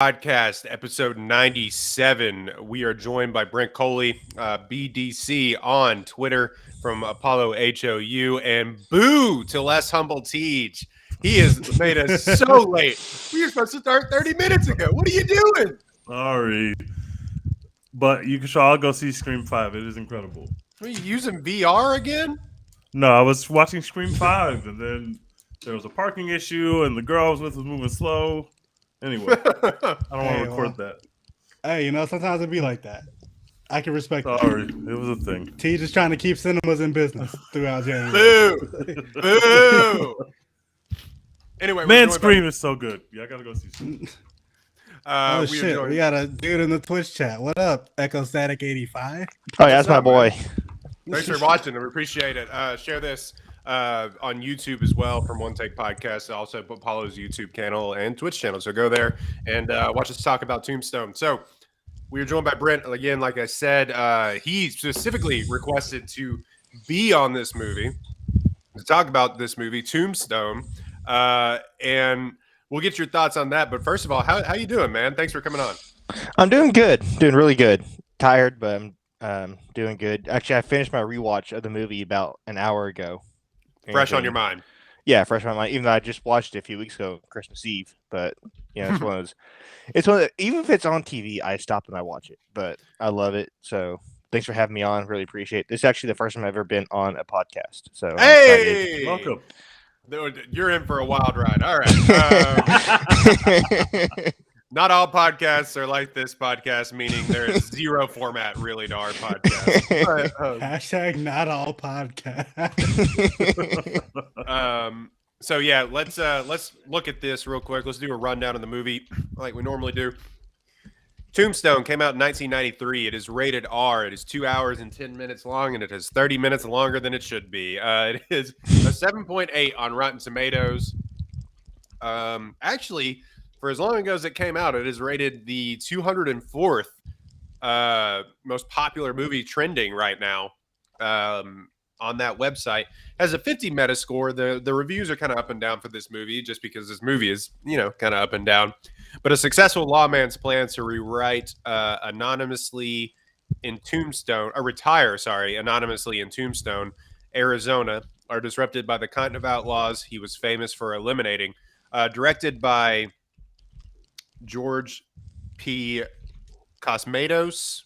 Podcast, episode 97. We are joined by Brent Coley, BDC on Twitter from Apollo HOU, and boo to Less Humble Teach. He has made us so late. We were supposed to start 30 minutes ago. What are you doing? Sorry. But you should all go see Scream 5. It is incredible. Are you using VR again? No, I was watching Scream 5, and then there was a parking issue, and the girl I was with was moving slow. Anyway, I don't want to record that. Hey, sometimes it be like that. I can respect Sorry, that. it was a thing. T just trying to keep cinemas in business throughout January. Boo! Boo! Anyway, Man, Scream is so good. Yeah, I gotta go see Scream. We got a dude in the Twitch chat. What up, Echo Static 85? Oh, yeah, that's my boy. Thanks for watching. We appreciate it. Share this on YouTube as well from One Take Podcast. Also, Apollo's YouTube channel and Twitch channel. So go there and watch us talk about Tombstone. So we are joined by Brent again. Like I said, he specifically requested to be on this movie to talk about this movie, Tombstone, and we'll get your thoughts on that. But first of all, how you doing, man? Thanks for coming on. I'm doing good. Doing really good. Tired, but I'm doing good. Actually, I finished my rewatch of the movie about an hour ago. Fresh on your mind. Yeah, fresh on my mind. Even though I just watched it a few weeks ago, Christmas Eve. But it's one of those. Even if it's on TV, I stop and I watch it. But I love it. So thanks for having me on. Really appreciate it. This is actually the first time I've ever been on a podcast. So hey, welcome. You're in for a wild ride. All right. Not all podcasts are like this podcast, meaning there is zero format really to our podcast. But, Hashtag not all podcast. So yeah, let's look at this real quick. Let's do a rundown of the movie like we normally do. Tombstone came out in 1993. It is rated R. It is 2 hours and 10 minutes long, and it is 30 minutes longer than it should be. It is a 7.8 on Rotten Tomatoes. Actually, for as long ago as it came out, it is rated the 204th most popular movie trending right now on that website. Has a 50 Metascore. The reviews are kind of up and down for this movie just because this movie is, kind of up and down. But a successful lawman's plans to retire anonymously in Tombstone, Arizona, are disrupted by the kind of outlaws he was famous for eliminating. Directed by George P. Cosmatos,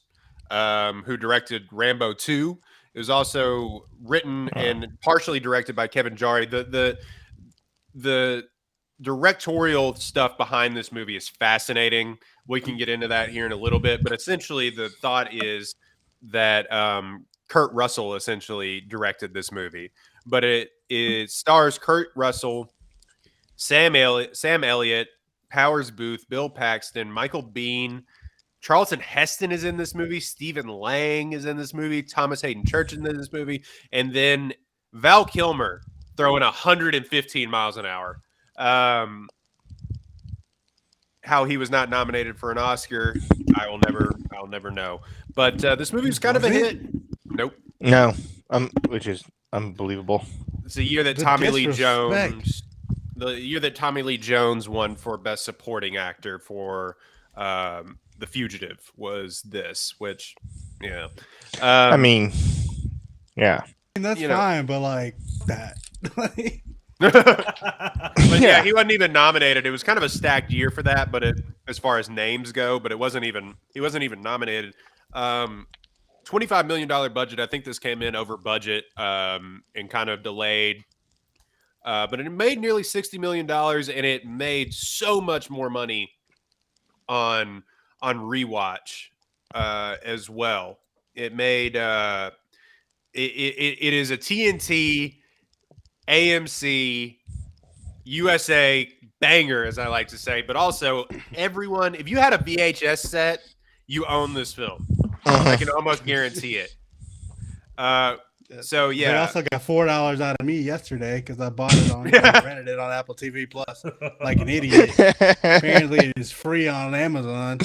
who directed Rambo 2. It was also written and partially directed by Kevin Jari. The directorial stuff behind this movie is fascinating. We can get into that here in a little bit, but essentially the thought is that Kurt Russell essentially directed this movie. But it stars Kurt Russell, Sam Elliott, Powers Booth, Bill Paxton, Michael Biehn, Charlton Heston is in this movie, Stephen Lang is in this movie, Thomas Hayden Church is in this movie, and then Val Kilmer throwing 115 miles an hour. How he was not nominated for an Oscar, I'll never know. But this movie was kind of a hit. Nope. No, which is unbelievable. It's the year that Tommy Lee Jones. The year that Tommy Lee Jones won for Best Supporting Actor for The Fugitive was this, which, yeah. I mean, yeah. That's fine, but like that. But yeah, he wasn't even nominated. It was kind of a stacked year for that, but as far as names go, but he wasn't even nominated. $25 million budget. I think this came in over budget and kind of delayed. But it made nearly $60 million, and it made so much more money on rewatch as well. It made it is a TNT, AMC, USA banger, as I like to say. But also, everyone, if you had a VHS set, you own this film. I can almost guarantee it. So yeah, they also got $4 out of me yesterday because I bought it on rented it on Apple TV Plus like an idiot. Apparently, it is free on Amazon.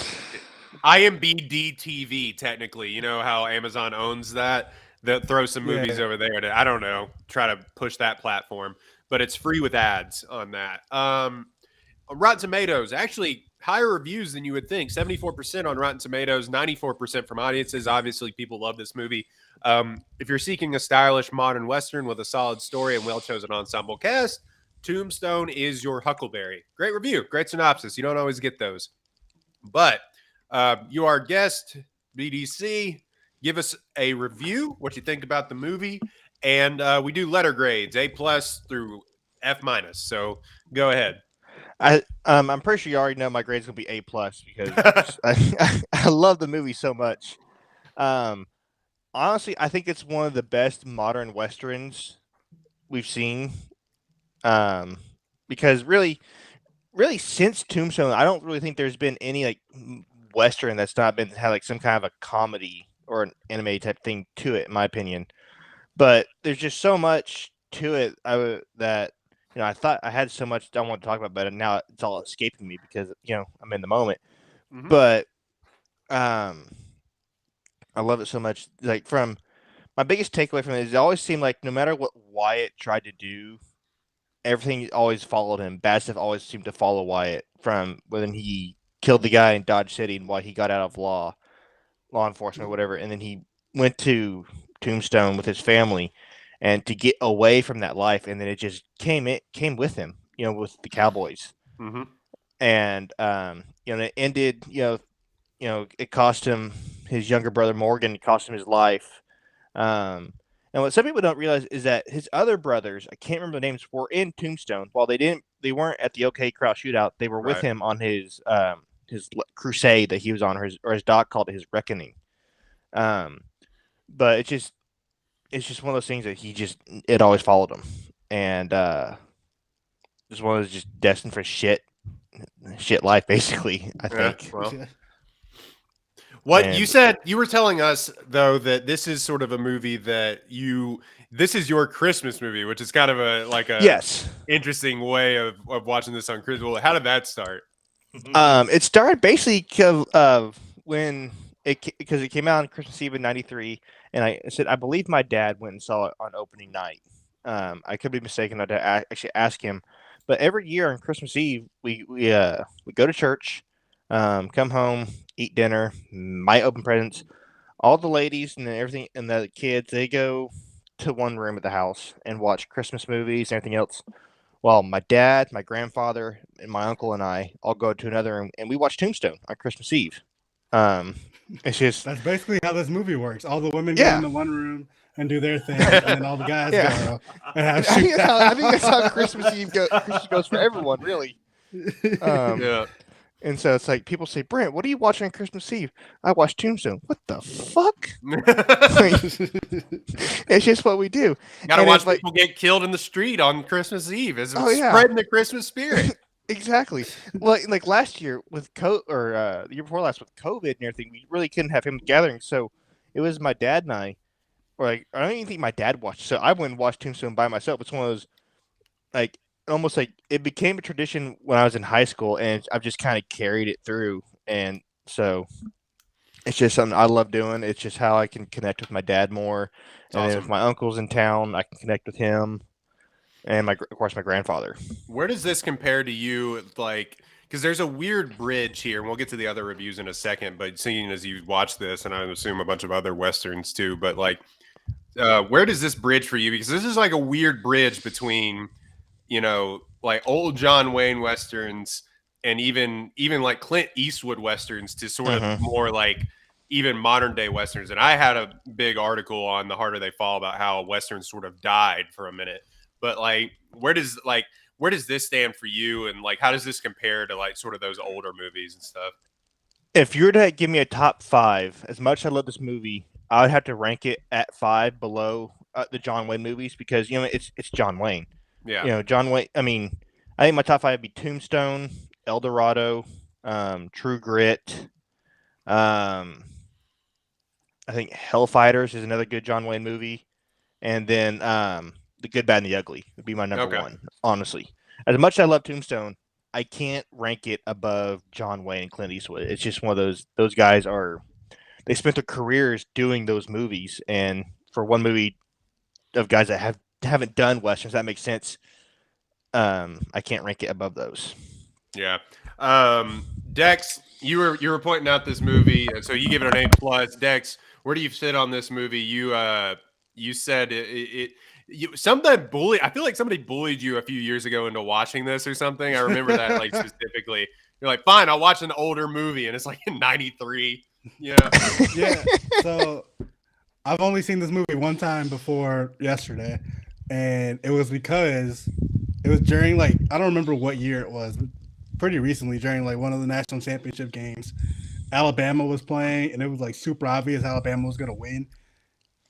IMBD TV, technically. You know how Amazon owns that? They'll throw some movies over there to, I don't know, try to push that platform. But it's free with ads on that. Rotten Tomatoes, actually, higher reviews than you would think. 74% on Rotten Tomatoes, 94% from audiences. Obviously, people love this movie. If you're seeking a stylish modern Western with a solid story and well-chosen ensemble cast, Tombstone is your Huckleberry. Great review, great synopsis. You don't always get those. But you are guest, BDC. Give us a review, what you think about the movie. And we do letter grades, A+ through F-. So go ahead. I'm pretty sure you already know my grade's gonna be A+ because I love the movie so much. Honestly, I think it's one of the best modern westerns we've seen. Because really since Tombstone, I don't really think there's been any like western that's not been had like some kind of a comedy or an anime type thing to it, in my opinion. But there's just so much to it that I thought I had so much I want to talk about, but now it's all escaping me because I'm in the moment. Mhm. But I love it so much. Like from my biggest takeaway from it is it always seemed like no matter what Wyatt tried to do, everything always followed him. Bad stuff always seemed to follow Wyatt from when he killed the guy in Dodge City and why he got out of law enforcement or whatever, and then he went to Tombstone with his family and to get away from that life, and then it just came with him, with the Cowboys. Mm-hmm. And it ended, it cost him his younger brother Morgan, it cost him his life. And what some people don't realize is that his other brothers, I can't remember the names, were in Tombstone. While they weren't at the OK Crowd Shootout, they were with him on his crusade that he was on, or his doc called it his reckoning. But it's just one of those things that it always followed him, and just one of those just destined for shit life, basically. I think. Well. You said, you were telling us though that this is sort of a movie that this is your Christmas movie, which is kind of a yes, interesting way of watching this on Christmas. Well, how did that start? It started basically when because it came out on Christmas Eve in '93, and I said I believe my dad went and saw it on opening night. I could be mistaken. I'd actually ask him, but every year on Christmas Eve we go to church, come home, eat dinner, might open presents. All the ladies and everything and the kids, they go to one room at the house and watch Christmas movies and everything else. While my dad, my grandfather, and my uncle and I all go to another room and we watch Tombstone on Christmas Eve. It's just that's basically how this movie works. All the women go into one room and do their thing, and then all the guys go and have I think that's how Christmas Eve goes for everyone, really. Yeah. And so it's like people say, Brent, what are you watching on Christmas Eve? I watch Tombstone. What the fuck? It's just what we do. Gotta watch people get killed in the street on Christmas Eve. It's spreading the Christmas spirit. Exactly. Well, like last year with the year before last with COVID and everything, we really couldn't have him gathering. So it was my dad and I don't even think my dad watched. So I went and watched Tombstone by myself. It's one of those almost like it became a tradition when I was in high school, and I've just kind of carried it through. And so it's just something I love doing. It's just how I can connect with my dad more. And then if my uncle's in town, I can connect with him. And of course, my grandfather. Where does this compare to you? Like, because there's a weird bridge here, and we'll get to the other reviews in a second. But seeing as you watch this, and I assume a bunch of other westerns too, but like, where does this bridge for you? Because this is like a weird bridge between, like old John Wayne westerns and even like Clint Eastwood westerns to sort of more like even modern day westerns. And I had a big article on The Harder They Fall about how westerns sort of died for a minute. But like, where does this stand for you? And like, how does this compare to like sort of those older movies and stuff? If you were to give me a top 5, as much as I love this movie, I would have to rank it at 5 below the John Wayne movies because it's John Wayne. Yeah. John Wayne. I mean, I think my top 5 would be Tombstone, El Dorado, True Grit. I think Hellfighters is another good John Wayne movie, and then The Good, Bad, and the Ugly would be my number 1. Honestly, as much as I love Tombstone, I can't rank it above John Wayne and Clint Eastwood. It's just one of those guys they spent their careers doing those movies, and for one movie of guys that haven't done westerns, that makes sense. I can't rank it above those. Yeah. Dex, you were pointing out this movie, so you give it an A+. Dex, where do you sit on this movie? You said something bully. I feel like somebody bullied you a few years ago into watching this or something. I remember that like specifically. You're like, fine, I'll watch an older movie, and it's like in '93. Yeah. Yeah. So I've only seen this movie one time before yesterday, and it was because it was during like I don't remember what year it was, but pretty recently during like one of the national championship games. Alabama was playing, and it was like super obvious Alabama was gonna win.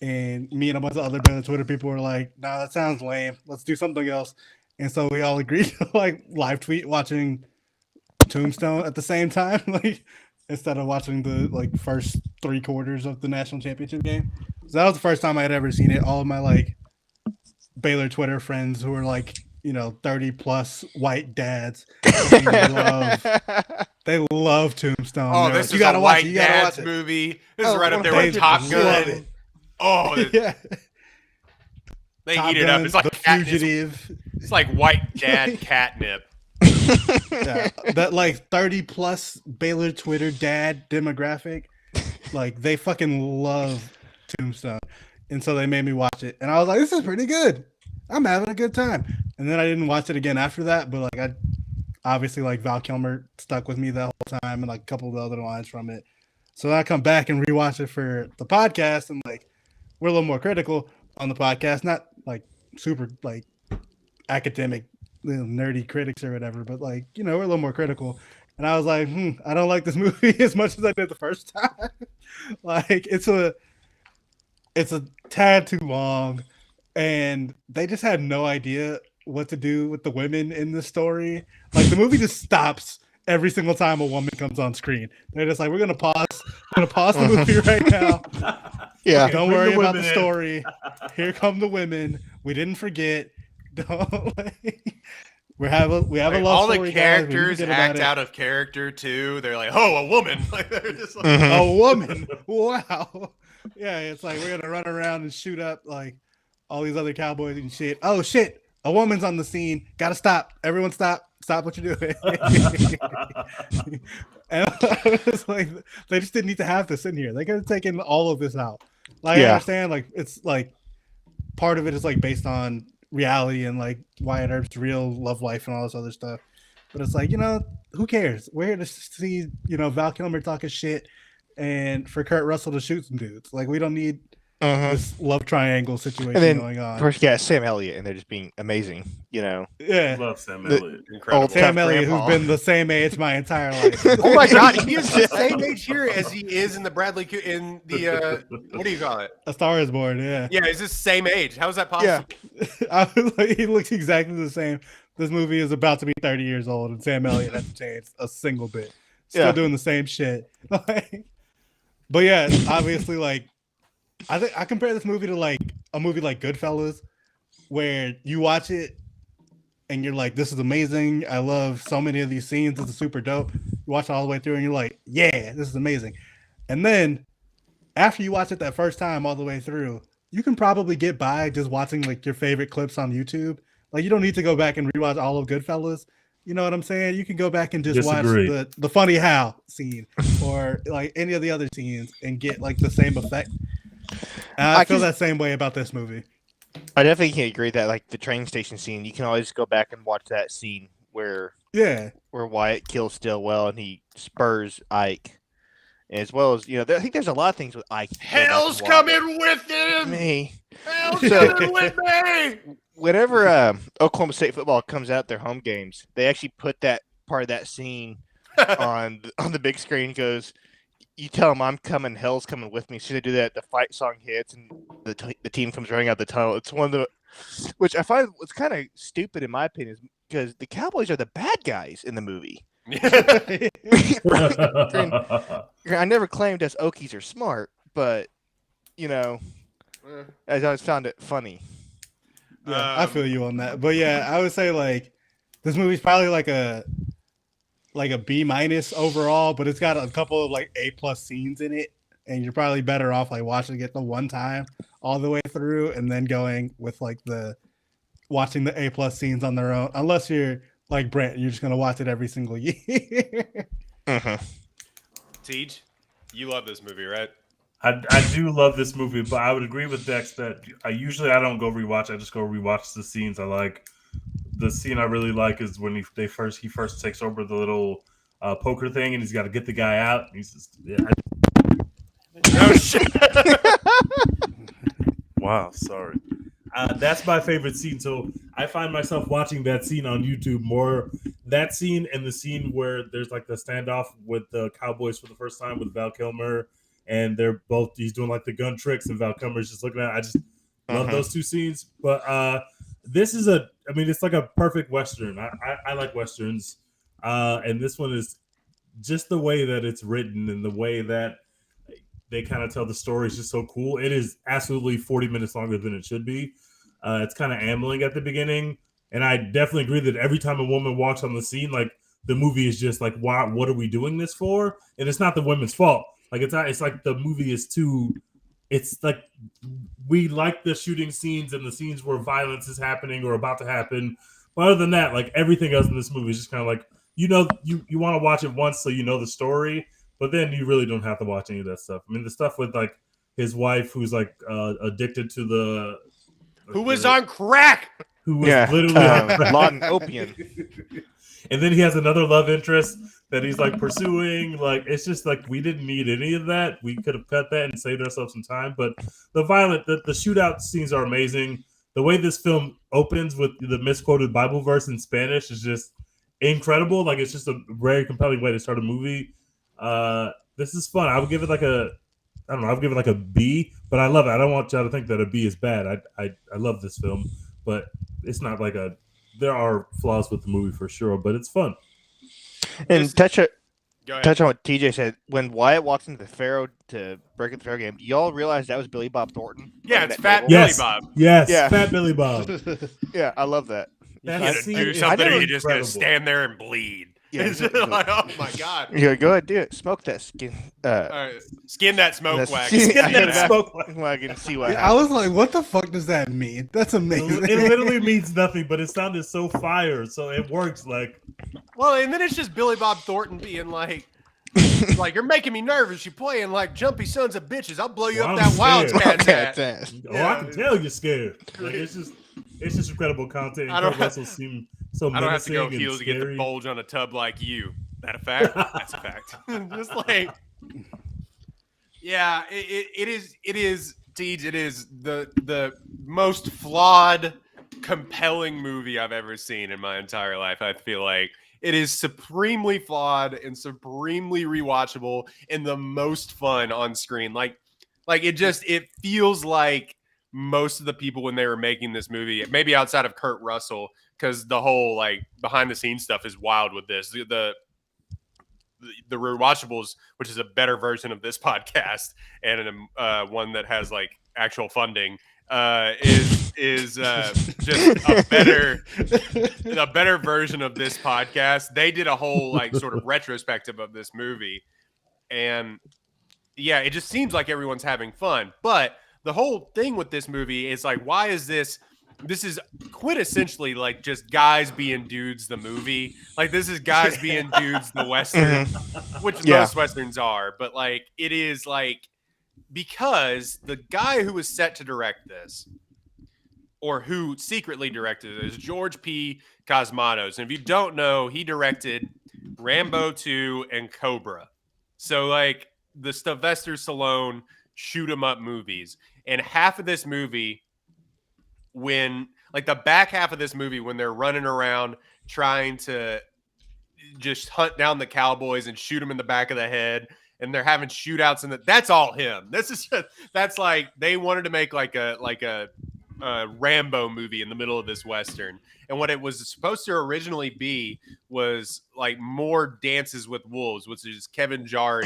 And me and a bunch of other Twitter people were like, "Nah, that sounds lame. Let's do something else." And so we all agreed to like live tweet watching Tombstone at the same time, like instead of watching the like first 3 quarters of the national championship game. So that was the first time I had ever seen it. All of my like Baylor Twitter friends who were like, 30 plus white dads, they love Tombstone. Oh, They're this like, is a white dad's movie. This is right up there with Top Gun. Oh, yeah. They Top eat it up. Gun, It's like The Fugitive. It's like white dad catnip. Yeah, that like 30 plus Baylor Twitter dad demographic, like they fucking love Tombstone, and so they made me watch it, and I was like, "This is pretty good. I'm having a good time." And then I didn't watch it again after that, but like I obviously like Val Kilmer stuck with me that whole time, and like a couple of the other lines from it. So I come back and rewatch it for the podcast, and like we're a little more critical on the podcast, not like super like academic, nerdy critics or whatever, but like we're a little more critical. And I was like, I don't like this movie as much as I did the first time. Like it's a tad too long, and they just had no idea what to do with the women in the story. Like the movie just stops every single time a woman comes on screen. They're just like, we're gonna pause the movie right now. Yeah. Don't worry about the story. Here come the women. We didn't forget. Don't we have a love all story. The characters act out of character too. They're like, oh, a woman. Like they're just like, a woman. Wow. Yeah, it's like we're gonna run around and shoot up like all these other cowboys and shit. Oh shit, a woman's on the scene. Gotta stop. Everyone stop. Stop what you're doing. And it's like they just didn't need to have this in here. They could have taken all of this out. Like I understand, like it's like part of it is like based on reality and like Wyatt Earp's real love life and all this other stuff. But it's like, who cares? We're here to see, Val Kilmer talking shit and for Kurt Russell to shoot some dudes. Like we don't need this love triangle situation going on. Of course, Sam Elliott, and they're just being amazing, Yeah. Love Sam Elliott. incredible. Sam Elliott, who's been the same age my entire life. Oh my god, he is the same age here as he is in the in the what do you call it? A Star Is Born, yeah. Yeah, he's the same age. How is that possible? I was like, he looks exactly the same. This movie is about to be 30 years old, and Sam Elliott hasn't changed a single bit. Still doing the same shit. But yeah, obviously, like I think I compare this movie to like a movie like Goodfellas, where you watch it and you're like, "This is amazing. I love so many of these scenes. This is super dope." You watch it all the way through, and you're like, "Yeah, this is amazing." And then after you watch it that first time all the way through, you can probably get by just watching like your favorite clips on YouTube. Like you don't need to go back and rewatch all of Goodfellas. You know what I'm saying? You can go back and just watch the funny how scene or like any of the other scenes and get like the same effect. I feel that same way about this movie. I definitely can agree that like the train station scene, you can always go back and watch that scene where Wyatt kills Stillwell and he spurs Ike, as well as I think there's a lot of things with Ike. Hell's coming with him. Hell's coming with me. Whenever Oklahoma State football comes out their home games, they actually put that part of that scene on the big screen. Goes, you tell them I'm coming, hell's coming with me. So they do that. The fight song hits, and the team comes running out the tunnel. It's one of the, which I find was kind of stupid in my opinion, because the Cowboys are the bad guys in the movie. I never claimed us Okies are smart, but I always found it funny. Yeah, I feel you on that. But yeah, I would say like this movie's probably like a B- overall, but it's got a couple of like A+ scenes in it, and you're probably better off like watching it the one time all the way through and then going with like watching the A+ scenes on their own, unless you're like Brent, you're just gonna watch it every single year. Mhm. Tej, you love this movie, right? I do love this movie, but I would agree with Dex that I don't go rewatch. I just go rewatch the scenes I like. The scene I really like is when he first takes over the little poker thing, and he's got to get the guy out. And he's just Oh shit! wow, sorry. That's my favorite scene. So I find myself watching that scene on YouTube more. That scene and the scene where there's like the standoff with the Cowboys for the first time with Val Kilmer, and he's doing like the gun tricks, and Val Kilmer's just looking at it. I just love those two scenes. But this is it's like a perfect Western. I like Westerns. And this one is just the way that it's written and the way that they kind of tell the story is just so cool. It is absolutely 40 minutes longer than it should be. It's kind of ambling at the beginning. And I definitely agree that every time a woman walks on the scene, like the movie is just like, wow, what are we doing this for? And it's not the women's fault. Like it's like the movie is too, it's like we like the shooting scenes and the scenes where violence is happening or about to happen. But other than that, like everything else in this movie is just kind of like, you want to watch it once so you know the story, but then you really don't have to watch any of that stuff. I mean, the stuff with like his wife who's like addicted to the Who was on crack? who was literally Laden opium. And then he has another love interest that he's like pursuing. Like it's just like we didn't need any of that. We could have cut that and saved ourselves some time. But the shootout scenes are amazing. The way this film opens with the misquoted Bible verse in Spanish is just incredible. Like it's just a very compelling way to start a movie. This is fun. I would give it like a B, but I love it. I don't want y'all to think that a B is bad. I love this film, but it's not like there are flaws with the movie for sure, but it's fun. And touch on Go ahead. what TJ said. When Wyatt walks into the Pharaoh to break up the Pharaoh game, y'all realize that was Billy Bob Thornton? Yeah, Like it's that Fat table? Billy Yes. Bob. Yes, Yeah. Fat Billy Bob. Yeah, I love that. You That gonna scene do is something, or you just gonna incredible. stand there and bleed? Yeah, It's just like, oh my god! Yeah, go ahead, do it. Smoke that skin. All right, skin that smoke That's- wax. Skin Get that Yeah. smoke. wagon. See what I happens. was like, what the fuck does that mean? That's amazing. It literally means nothing, but it sounded so fire, so it works. Like Well, and then it's just Billy Bob Thornton being like, you're making me nervous. You're playing like jumpy sons of bitches. I'll blow you Well, up I'm that wild scared. cat. Okay, I can tell you're scared. Like it's just incredible content. I don't Kurt Russell seemed so I don't have to go menacing heels and to get the scary. bulge on a tub like you. That a fact? That's a fact. Just like, yeah, it is. Deej, it is the most flawed, compelling movie I've ever seen in my entire life. I feel like it is supremely flawed and supremely rewatchable and the most fun on screen. Like it feels like most of the people when they were making this movie, maybe outside of Kurt Russell, because the whole like behind the scenes stuff is wild with this. The rewatchables, which is a better version of this podcast and one that has like actual funding, is just a better version of this podcast. They did a whole like sort of retrospective of this movie, and yeah, it just seems like everyone's having fun. But the whole thing with this movie is like, why is this? This is quintessentially like just guys being dudes. The movie, like this is guys being dudes. The Western, which most Westerns are, but like it is like because the guy who was set to direct this, or who secretly directed it, is George P. Cosmatos. And if you don't know, he directed Rambo 2 and Cobra. So like the Sylvester Stallone shoot 'em up movies, and half of this movie, when like the back half of this movie, when they're running around trying to just hunt down the cowboys and shoot them in the back of the head, and they're having shootouts, and that's all him. This is just, that's like they wanted to make like a Rambo movie in the middle of this Western. And what it was supposed to originally be was like more Dances with Wolves, which is Kevin Jarre,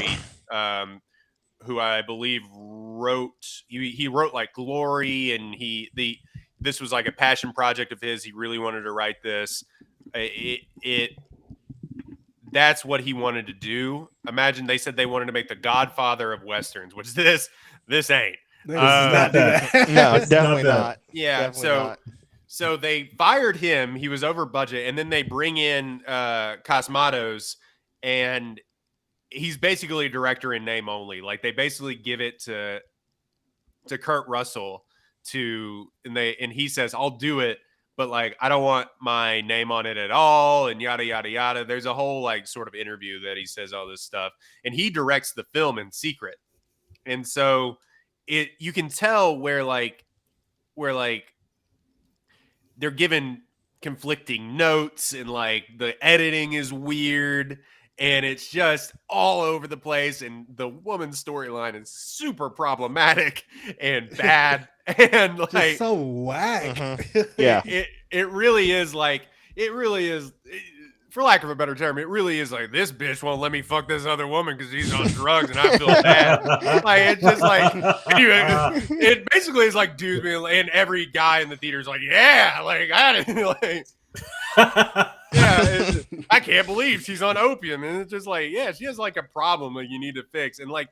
who I believe wrote, he wrote like Glory, and this was like a passion project of his. He really wanted to write this. That's what he wanted to do. Imagine they said they wanted to make the Godfather of Westerns, which this ain't. This is not that. No, It's definitely not not. Yeah, Definitely so they fired him. He was over budget, and then they bring in Cosmatos, and he's basically a director in name only. Like they basically give it to Kurt Russell and he says, I'll do it, but like I don't want my name on it at all, and yada yada yada. There's a whole like sort of interview that he says all this stuff, and he directs the film in secret. And so you can tell where they're given conflicting notes, and like the editing is weird, and it's just all over the place, and the woman's storyline is super problematic and bad and like just so whack. Yeah. It really is for lack of a better term, it really is like, this bitch won't let me fuck this other woman because he's on drugs and I feel bad. Like, it's just like, it basically is like dudes being, and every guy in the theater is like, yeah, like, I didn't, like, yeah, I can't believe she's on opium. And it's just like, yeah, she has like a problem that you need to fix. And like,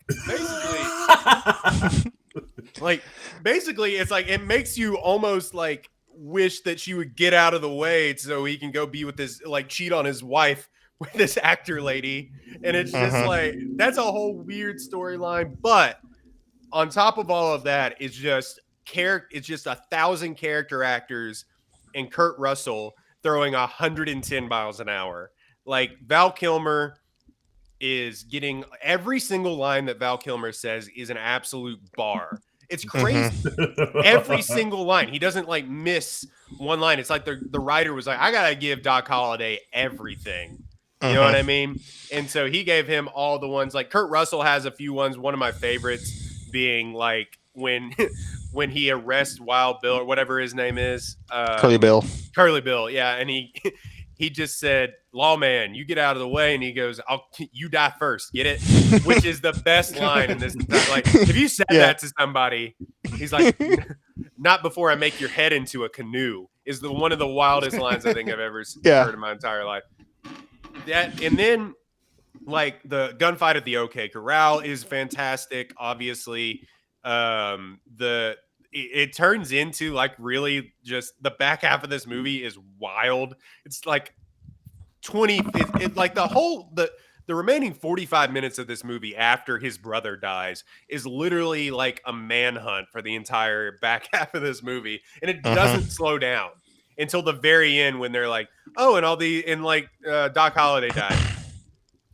basically, it's like, it makes you almost like, wish that she would get out of the way so he can go be with this, like, cheat on his wife with this actor lady. And it's just like, that's a whole weird storyline. But on top of all of that, it's just 1,000 character actors and Kurt Russell throwing 110 miles an hour. Like, Val Kilmer is getting every single line that Val Kilmer says is an absolute bar. It's crazy. Every single line. He doesn't like miss one line. It's like the writer was like, I gotta give Doc Holliday everything. You know what I mean? And so he gave him all the ones. Like Kurt Russell has a few ones. One of my favorites being like when he arrests Wild Bill or whatever his name is. Curly Bill. Curly Bill, yeah. And he just said, "Lawman, you get out of the way," and he goes, "You die first, get it?" Which is the best line in this. Like, if you said that to somebody, he's like, "Not before I make your head into a canoe," is one of the wildest lines I think I've ever heard in my entire life. That, and then like the gunfight at the OK Corral is fantastic. Obviously, it turns into like really just the back half of this movie is wild. It's like like the remaining 45 minutes of this movie after his brother dies is literally like a manhunt for the entire back half of this movie, and it doesn't slow down until the very end when they're like, oh, and Doc Holliday died.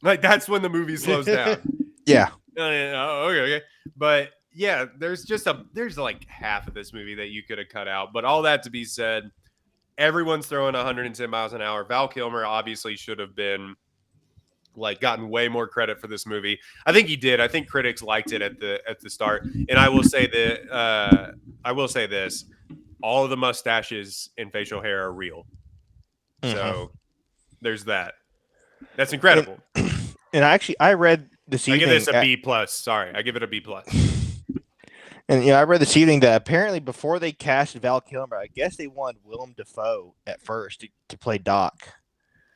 Like, that's when the movie slows down. Yeah. Okay. But yeah, there's like half of this movie that you could have cut out. But all that to be said, everyone's throwing 110 miles an hour. Val Kilmer obviously should have been like gotten way more credit for this movie. I think he did. I think critics liked it at the start. And I will say this: all of the mustaches and facial hair are real. So there's that. That's incredible. And I read this evening. I give this a B plus. Sorry, I give it a B plus. And I read this evening that apparently before they cast Val Kilmer, I guess they wanted Willem Dafoe at first to play Doc.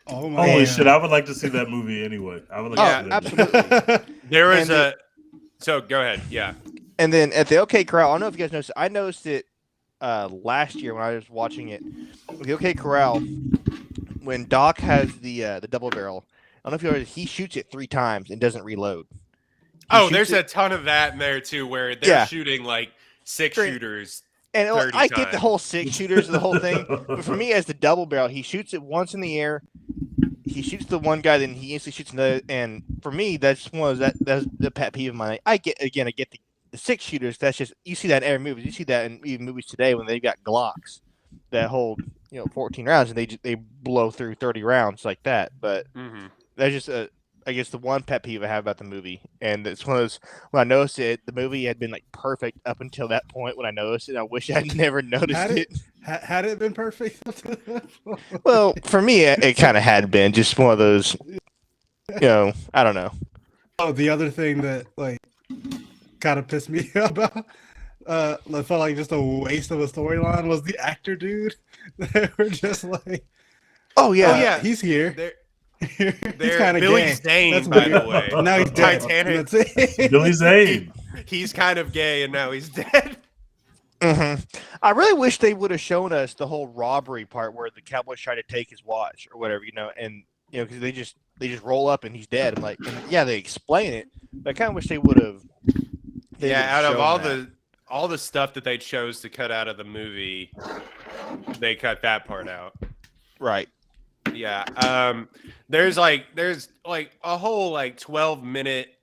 Oh my! Holy shit! I would like to see that movie anyway. I would like to see that absolutely. There is So go ahead. Yeah. And then at the OK Corral, I don't know if you guys noticed. I noticed it last year when I was watching it. The OK Corral, when Doc has the double barrel, I don't know if you noticed, he shoots it 3 times and doesn't reload. There's a ton of that in there too, where they're shooting like 6 shooters. And I get the whole 6 shooters and the whole thing, but for me, as the double barrel, he shoots it once in the air. He shoots the one guy, then he instantly shoots another. And for me, that's the pet peeve of mine. I get the 6 shooters. That's just, you see that in every movie. You see that in even movies today when they've got Glocks that hold 14 rounds and they blow through 30 rounds like that. But that's just I guess the one pet peeve I have about the movie, and it's one of those, when I noticed it, the movie had been like perfect up until that point when I noticed it. I wish I'd never noticed it. Had it been perfect? Well, for me, it kind of had been just one of those, I don't know. Oh, the other thing that like kind of pissed me about, I felt like just a waste of a storyline was the actor dude. They were just like, oh yeah, he's here. They're kind of Billy Zane, by the way. Now he's dead. Titanic. Billy Zane. He's kind of gay, and now he's dead. I really wish they would have shown us the whole robbery part where the Cowboys try to take his watch or whatever, and because they just roll up and he's dead. I'm like, and yeah, they explain it, but I kind of wish they would have. Yeah, out of all the stuff that they chose to cut out of the movie, they cut that part out. Right. Yeah. There's like a whole 12-minute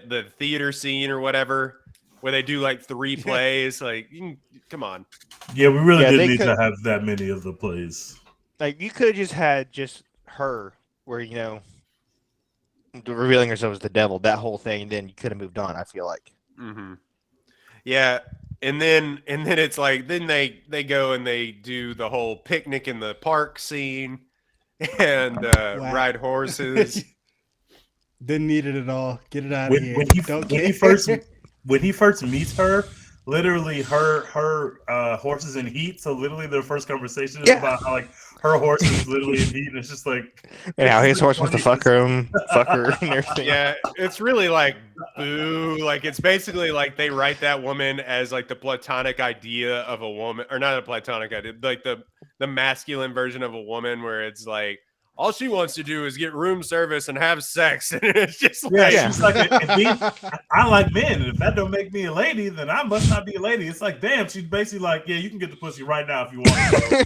the theater scene or whatever where they do like 3 plays. Like, come on. Yeah, we really didn't need could to have that many of the plays. Like, you could have just had just her, where revealing herself as the devil, that whole thing, and then you could have moved on. I feel like. Mm-hmm. Yeah, and then it's like then they go and they do the whole picnic in the park scene and ride horses. Didn't need it at all. Get it out of here. When he first meets her, literally her horse is in heat. So literally their first conversation is about how her horse is literally in heat, and it's just like, and how his horse wants to fuck her and everything. Yeah, it's really like boo. Like, it's basically like they write that woman as like the platonic idea of a woman, or not a platonic idea, like the masculine version of a woman, where it's like all she wants to do is get room service and have sex. And it's just like, she's like, I like men, and if that don't make me a lady, then I must not be a lady. It's like, damn, she's basically like, yeah, you can get the pussy right now if you want to.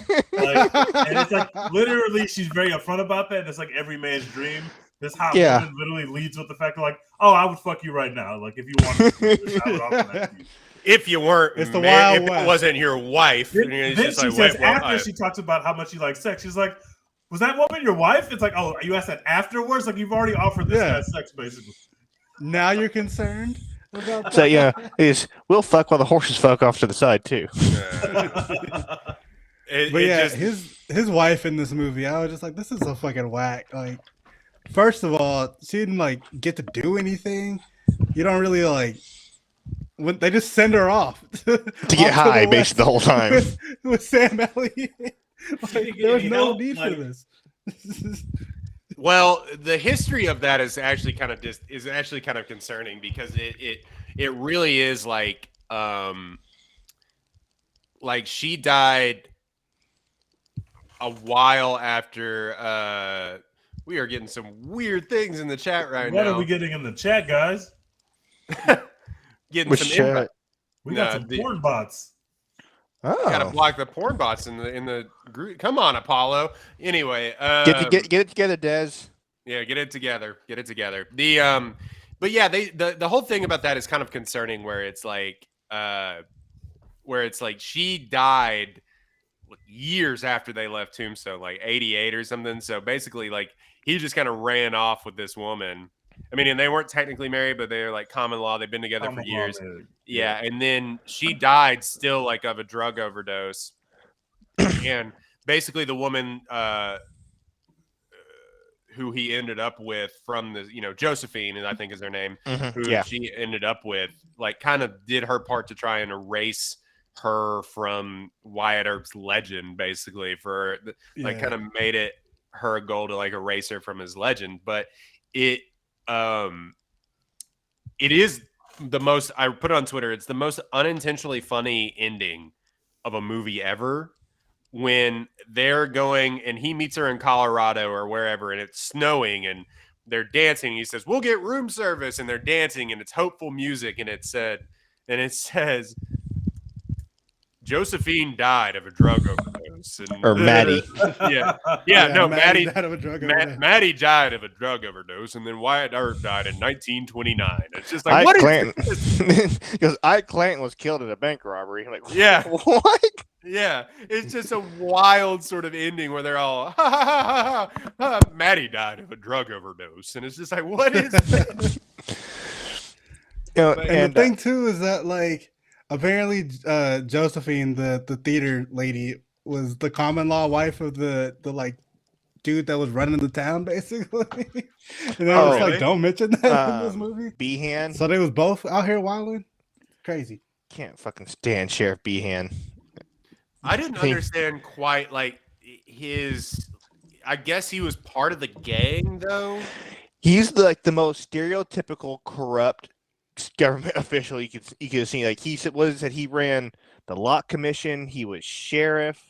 And it's like, literally, she's very upfront about that. And it's like every man's dream. This hot woman literally leads with the fact of like, oh, I would fuck you right now. Like, if you wanted to, I would offer that to you. If you weren't, it's the Wild West. It wasn't your wife. Then she says, after she talks about how much she likes sex, she's like, was that woman your wife? It's like, oh, you asked that afterwards? Like, you've already offered this guy's sex, basically. Now you're concerned about that? So, yeah, we'll fuck while the horses fuck off to the side, too. His wife in this movie, I was just like, this is so fucking whack. Like, first of all, she didn't, get to do anything. You don't really, when they just send her off. To get high, basically, the whole time. With Sam Elliott. There was no need for this. Well, the history of that is actually kind of concerning, because it really is like she died a while after. We are getting some weird things in the chat right now. What are we getting in the chat, guys? Getting some chat. We got some porn bots. Oh. Gotta block the porn bots in the group. Come on, Apollo. Anyway, get it together, Des. Yeah, get it together. But yeah, the whole thing about that is kind of concerning, where it's like she died years after they left Tombstone, like 88 or something. So basically, he just kind of ran off with this woman. I mean, and they weren't technically married, but they're like common law. They've been together for years. Yeah, and then she died still of a drug overdose. And basically the woman who he ended up with from the, Josephine, and I think is her name, who she ended up with, kind of did her part to try and erase her from Wyatt Earp's legend, basically, for kind of made it her goal to erase her from his legend. But it is the most, I put it on Twitter, it's the most unintentionally funny ending of a movie ever, when they're going and he meets her in Colorado or wherever, and it's snowing and they're dancing. He says, we'll get room service, and they're dancing, and it's hopeful music, and it says Josephine died of a drug overdose. Or Maddie. Maddie died of a drug overdose. Maddie died of a drug overdose, and then Wyatt Earp died in 1929. It's just like, because Ike Clanton was killed in a bank robbery. I'm like, yeah. What? Yeah, it's just a wild sort of ending where they're all, ha, ha, ha, ha, ha. Maddie died of a drug overdose. And it's just like, what is this? And the thing, too, is that, apparently Josephine, the theater lady, was the common law wife of the dude that was running the town, basically. And I was like, don't mention that in this movie. Behan. So they was both out here wilding. Crazy. Can't fucking stand Sheriff Behan. I didn't understand quite his. I guess he was part of the gang, though. He's the most stereotypical corrupt government official you could see. He said he ran the Lock Commission. He was sheriff.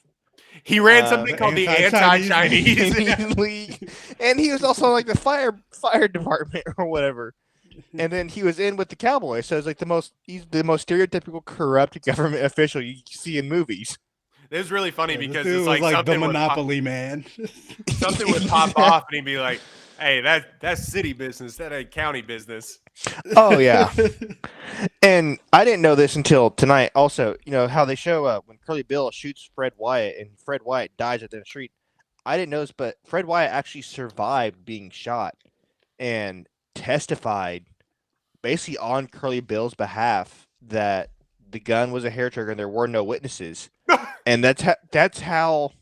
He ran something called the anti-Chinese Anti-Chinese. League, and he was also like the fire department or whatever. And then he was in with the Cowboys, so it's like he's the most stereotypical corrupt government official you see in movies. It was really funny This because dude it's was like the something Monopoly man. something would pop off, and he'd be like, "Hey, that's city business. That ain't county business." Oh yeah. And I didn't know this until tonight. Also, you know how they show when Curly Bill shoots Fred Wyatt and Fred Wyatt dies at the street. I didn't know this, but Fred Wyatt actually survived being shot and testified basically on Curly Bill's behalf that the gun was a hair trigger and there were no witnesses. And that's how,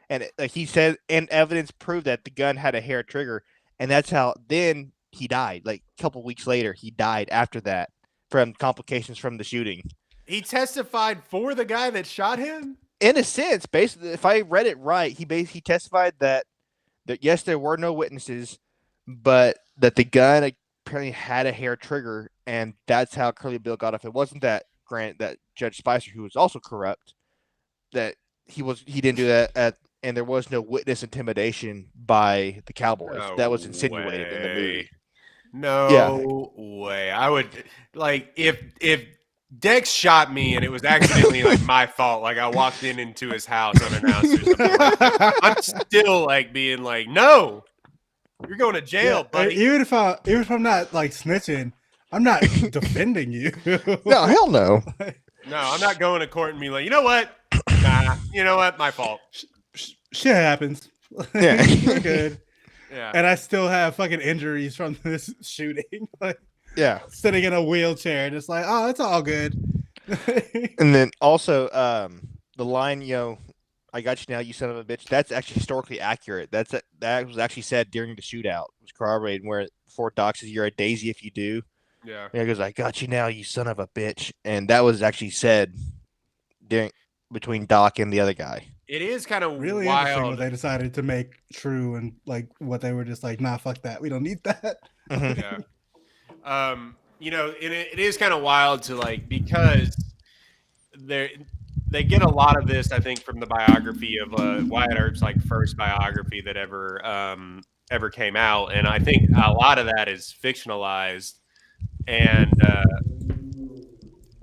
and he said, and evidence proved that the gun had a hair trigger, and that's how. Then he died. Like a couple weeks later, he died after that from complications from the shooting. He testified for the guy that shot him. In a sense, basically, if I read it right, he testified that yes, there were no witnesses, but that the gun apparently had a hair trigger, and that's how Curly Bill got off. It wasn't that that Judge Spicer, who was also corrupt, that he didn't do that and there was no witness intimidation by the Cowboys. No that was insinuated in the movie. No way. I would like if Dex shot me and it was accidentally like my fault, like I walked into his house unannounced or something like that, I'm still like being like, no, you're going to jail, buddy. Even if I'm not like snitching, I'm not defending you. No, hell no. No, I'm not going to court and be like, you know what? Nah, you know what? My fault. Shit happens. Yeah. We're good. Yeah. And I still have fucking injuries from this shooting. Like, Yeah. sitting in a wheelchair, just like, oh, it's all good. And then also, the line, I got you now, you son of a bitch. That's actually historically accurate. That was actually said during the shootout. It was corroborated where Fort Doc says, "You're a daisy if you do." Yeah. And he goes, "I got you now, you son of a bitch," and that was actually said between Doc and the other guy. It is kind of Really interesting wild. what they decided to make true, and like what they were just like, nah, fuck that. We don't need that. Yeah. It is kind of wild to like, because they get a lot of this, I think, from the biography of Wyatt Earp's like first biography that ever came out, and I think a lot of that is fictionalized, and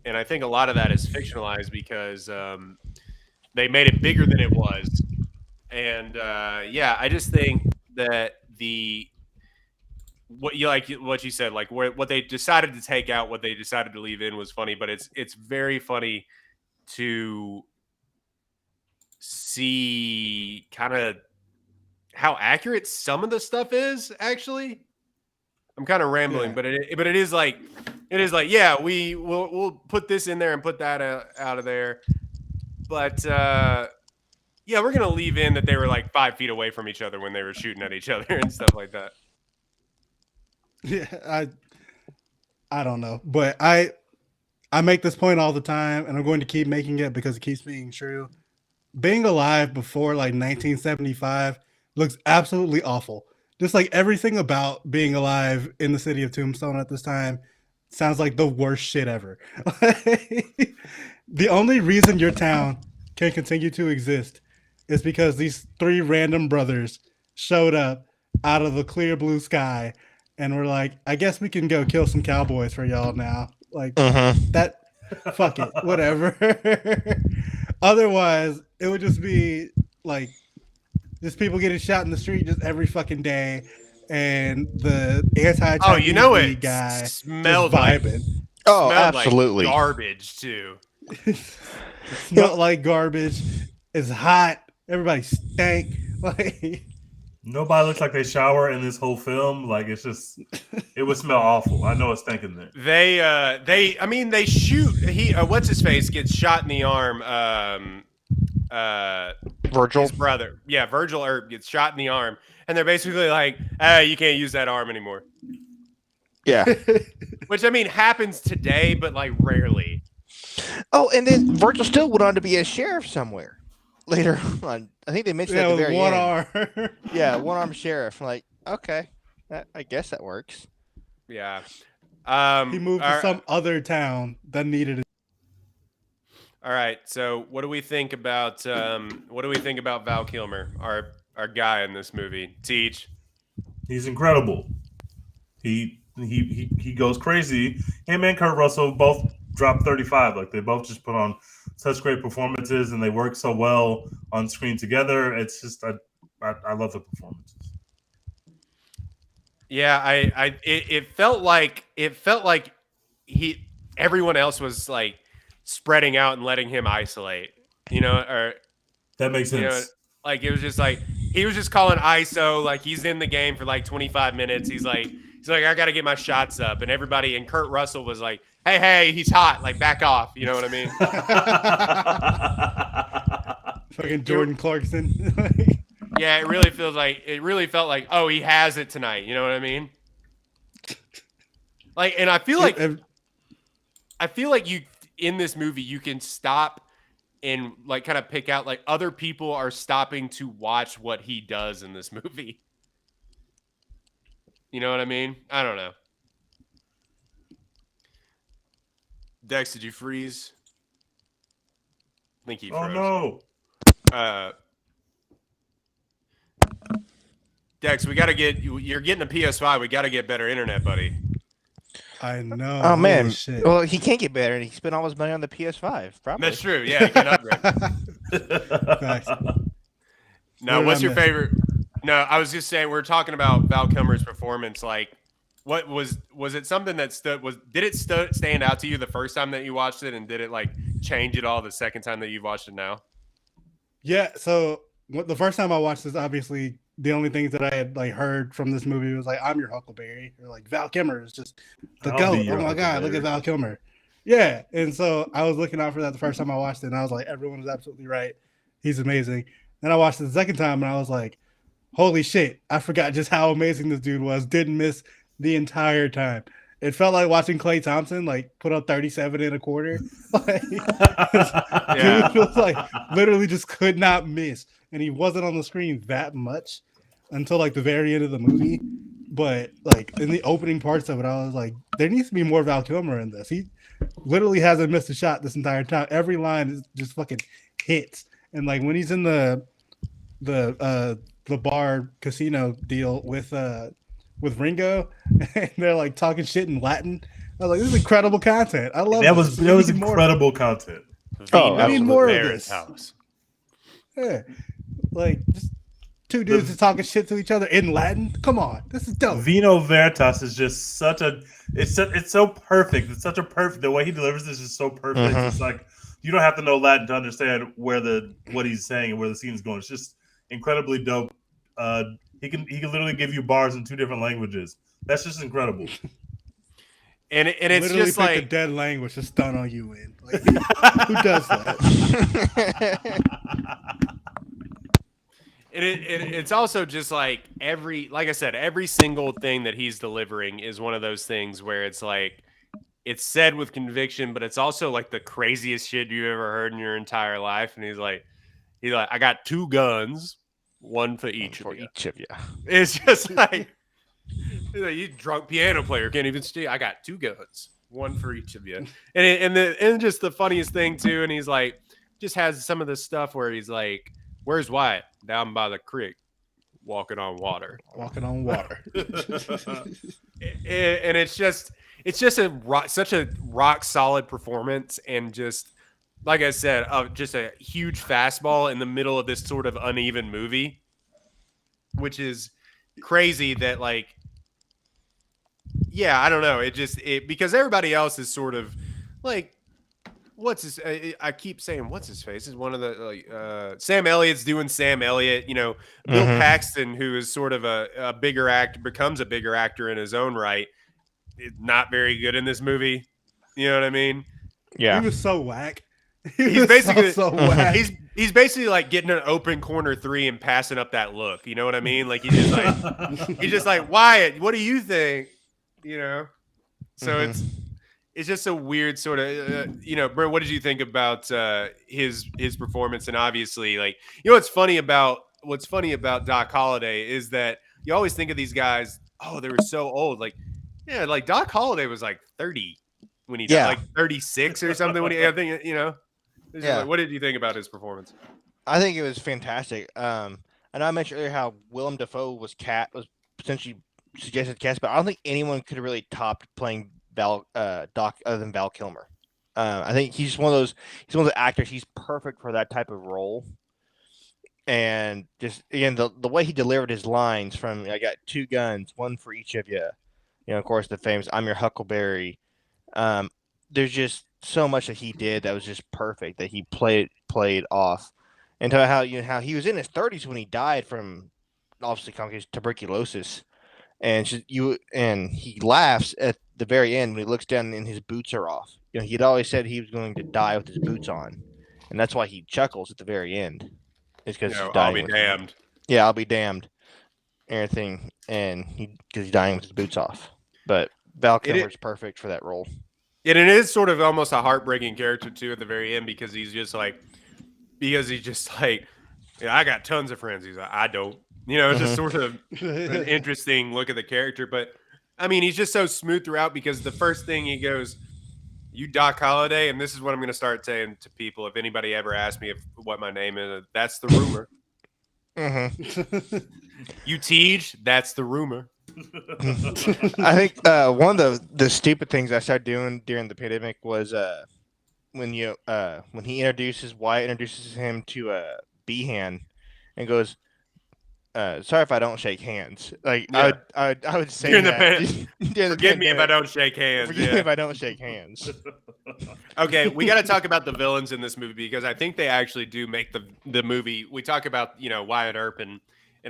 I think a lot of that is fictionalized because they made it bigger than it was, and I just think that what you said, like what they decided to take out, what they decided to leave in was funny, but it's very funny to see kind of how accurate some of the stuff is. Actually, I'm kind of rambling, but it is like yeah, we'll put this in there and put that out of there, but we're gonna leave in that they were like 5 feet away from each other when they were shooting at each other and stuff like that. Yeah, I don't know, but I make this point all the time, and I'm going to keep making it because it keeps being true. Being alive before like 1975 looks absolutely awful. Just like everything about being alive in the city of Tombstone at this time sounds like the worst shit ever. The only reason your town can continue to exist is because these 3 random brothers showed up out of the clear blue sky and were like, I guess we can go kill some cowboys for y'all now. Like that, fuck it, whatever. Otherwise, it would just be like just people getting shot in the street just every fucking day, and the anti-Chinese guy smelled vibing. Absolutely like garbage too. Smelled like garbage. It's hot. Everybody stank. Like nobody looks like they shower in this whole film. Like it would smell awful. I know it's stinking there. They shoot. What's his face gets shot in the arm. Virgil, his brother. Yeah, Virgil Earp gets shot in the arm, and they're basically like, you can't use that arm anymore. Yeah. Which happens today, but like rarely. Oh, and then Virgil still went on to be a sheriff somewhere later on. I think they mentioned at the very one end. arm. Yeah, one-arm sheriff. Like, okay, I guess that works. Yeah. He moved to some other town that needed it. All right. So what do we think about Val Kilmer, our guy in this movie? Teach. He's incredible. He goes crazy. Him and Kurt Russell both dropped 35. Like they both just put on such great performances, and they work so well on screen together. It's just I love the performances. Yeah, it felt like everyone else was like spreading out and letting him isolate, or That makes sense. like it was just like he was just calling ISO, like he's in the game for like 25 minutes. He's like I got to get my shots up, and everybody and Kurt Russell was like, hey, he's hot, like back off, you know what I mean? Fucking Jordan Clarkson. Yeah, it really felt like, oh, he has it tonight. You know what I mean? Like, and I feel like you in this movie you can stop and like kind of pick out like other people are stopping to watch what he does in this movie. You know what I mean? I don't know. Dex, did you freeze? I think he froze. Oh no. Dex, we got to get you're getting a PS5. We got to get better internet, buddy. I know. Oh man. Shit. Well, he can't get better, and he spent all his money on the PS5. Probably. That's true. Yeah, he can upgrade. Nice. No, what's your favorite? No, I was just saying we're talking about Val Kilmer's performance. Like, what was it something that did it stand out to you the first time that you watched it, and did it like change it all the second time that you've watched it now? Yeah. So the first time I watched this, obviously the only things that I had like heard from this movie was like, "I'm your Huckleberry," or like Val Kilmer is just the goat. Oh my god, look at Val Kilmer. Yeah, and so I was looking out for that the first time I watched it, and I was like, everyone is absolutely right. He's amazing. Then I watched it the second time, and I was like, holy shit, I forgot just how amazing this dude was. Didn't miss the entire time. It felt like watching Klay Thompson like put up 37 and a quarter. Like, Yeah. Dude was like literally just could not miss, and he wasn't on the screen that much until like the very end of the movie. But like in the opening parts of it, I was like, there needs to be more Val Kilmer in this. He literally hasn't missed a shot this entire time. Every line is just fucking hits. And like when he's in the bar casino deal with Ringo, and they're like talking shit in Latin, I was like, this is incredible content. I love that. This. That was incredible content. Oh, I need more of Baron's this. house. Yeah, like just two dudes just talking shit to each other in Latin. Come on, this is dope. Vino Veritas is just such a. It's so perfect. It's such a perfect. The way he delivers this is so perfect. Mhm. It's like you don't have to know Latin to understand what he's saying and where the scene's going. It's just incredibly dope. He can literally give you bars in two different languages. That's just incredible. And it's literally just pick like a dead language to stun on you in. Like, who does that? it's also just like like I said, every single thing that he's delivering is one of those things where it's like it's said with conviction, but it's also like the craziest shit you ever heard in your entire life. And he's like, I got 2 guns, one for each of you. It's just like, you drunk piano player can't even steal. I got 2 guns, one for each of you. And just the funniest thing too. And he's like, just has some of this stuff where he's like, where's Wyatt? Down by the creek, walking on water. Walking on water. And it's just such a rock solid performance, and just like I said, just a huge fastball in the middle of this sort of uneven movie, which is crazy. That like, yeah, I don't know. Because everybody else is sort of like, I keep saying what's his face is one of the Sam Elliott's doing Sam Elliott. Bill Paxton, who is sort of a bigger actor, becomes a bigger actor in his own right. Not very good in this movie. You know what I mean? Yeah. He was so whack. He's basically so whack. He's basically like getting an open corner 3 and passing up that look. You know what I mean? Like he's just like Wyatt. What do you think? So it's just a weird sort of Bro, what did you think about his performance? And obviously, like, what's funny about Doc Holliday is that you always think of these guys, oh, they were so old. Like, yeah, like Doc Holliday was like 30 when he died, like 36 or something when he, I think, It's just Yeah. like, what did you think about his performance? I think it was fantastic. I know I mentioned earlier how Willem Dafoe was potentially suggested cast, but I don't think anyone could have really topped playing Doc other than Val Kilmer. I think he's one of those actors. He's perfect for that type of role. And just again, the way he delivered his lines from "I got two guns, one for each of you," of course, the famous "I'm your Huckleberry." There's just so much that he did that was just perfect that he played off. And how he was in his 30s when he died from obviously complicated tuberculosis, and he laughs at the very end when he looks down and his boots are off. He'd always said he was going to die with his boots on, and that's why he chuckles at the very end. It's because he's I'll dying. be damned. Yeah, I'll be damned. Everything, and because he's dying with his boots off. But Val Kilmer's perfect for that role. And it is sort of almost a heartbreaking character too at the very end because he's just like, I got tons of friends. He's like, I don't. It's just sort of an interesting look at the character. But I mean, he's just so smooth throughout because the first thing he goes, "You Doc Holliday," and this is what I'm going to start saying to people. If anybody ever asks me what my name is, that's the rumor. You Tej, that's the rumor. I think one of the stupid things I started doing during the pandemic was when Wyatt introduces him to Behan and goes, "Sorry if I don't shake hands." Like Yeah. I would say During the forgive me if I don't shake hands. Forgive me if I don't shake hands. Okay, we got to talk about the villains in this movie because I think they actually do make the movie. We talk about Wyatt Earp and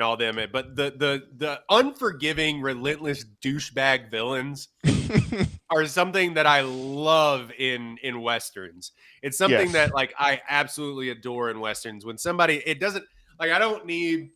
all them, but the unforgiving, relentless douchebag villains are something that I love in westerns. It's something that like I absolutely adore in westerns. When it doesn't like I don't need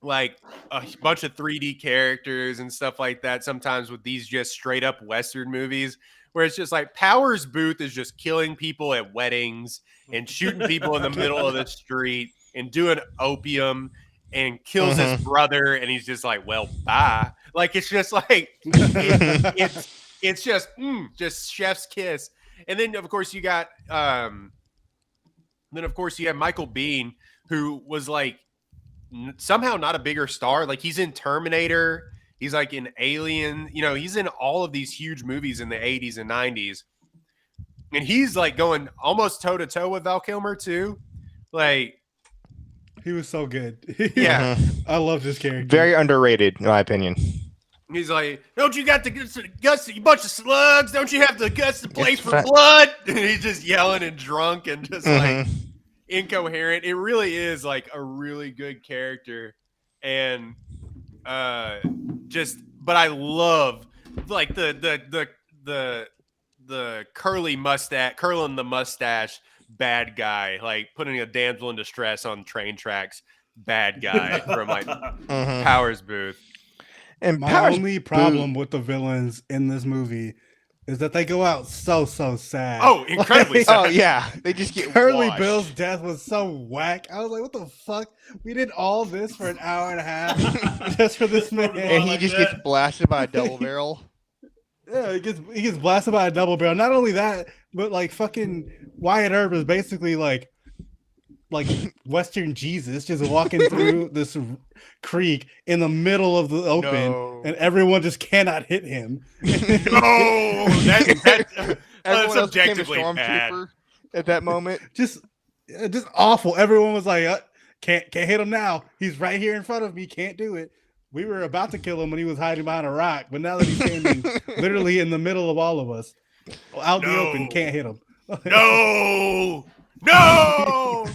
like a bunch of 3D characters and stuff like that sometimes with these just straight up Western movies where it's just like Powers Booth is just killing people at weddings and shooting people in the middle of the street and doing opium and kills his brother and he's just like, well, bye. Like it's just like it's just chef's kiss. And then of course you got Michael Biehn, who was like somehow not a bigger star. Like he's in Terminator, he's like in Alien, he's in all of these huge movies in the 80s and 90s. And he's like going almost toe to toe with Val Kilmer too. Like he was so good. Yeah. I love this character. Very underrated, in my opinion. He's like, don't you got the guts, you bunch of slugs? Don't you have the guts to play for blood? And he's just yelling and drunk and just like incoherent. It really is like a really good character. And but I love like the curling the mustache bad guy, like putting a damsel in distress on train tracks bad guy from like Powers Booth. And my only problem with the villains in this movie is that they go out so sad. Oh, incredibly sad. Oh yeah, they just get Curly washed. Bill's death was so whack. I was like, what the fuck? We did all this for an hour and a half just for this man. And he just gets blasted by a double barrel. Yeah, he gets blasted by a double barrel. Not only that, but like fucking Wyatt Earp is basically like Western Jesus, just walking through this creek in the middle of the open, and everyone just cannot hit him. No, that's objectively bad. At that moment. Just awful. Everyone was like, can't hit him now. He's right here in front of me. Can't do it. We were about to kill him when he was hiding behind a rock, but now that he's standing literally in the middle of all of us, out in the open, can't hit him. No!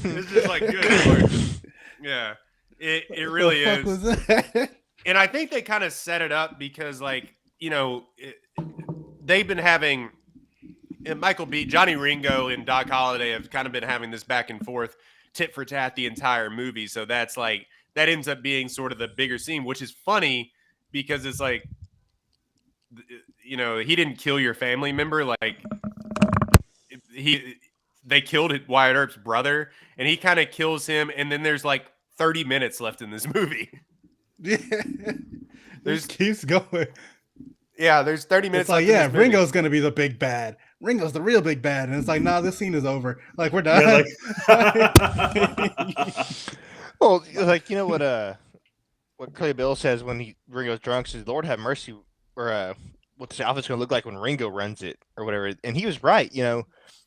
It's just like good. Yeah, it really is. Was that? And I think they kind of set it up because, like, they've been having Michael B. Johnny Ringo and Doc Holliday have kind of been having this back and forth, tit for tat the entire movie. So that's like that ends up being sort of the bigger scene, which is funny because it's like, he didn't kill your family member, like they killed Wyatt Earp's brother, and he kind of kills him, and then there's like 30 minutes left in this movie. Yeah, keeps going. Yeah, there's 30 minutes. It's like, Ringo's gonna be the big bad. Ringo's the real big bad, and it's like, nah, this scene is over. Like we're done. Yeah, Well, like what Curly Bill says when Ringo's drunk says, "Lord have mercy," or what's the outfit's gonna look like when Ringo runs it, or whatever. And he was right.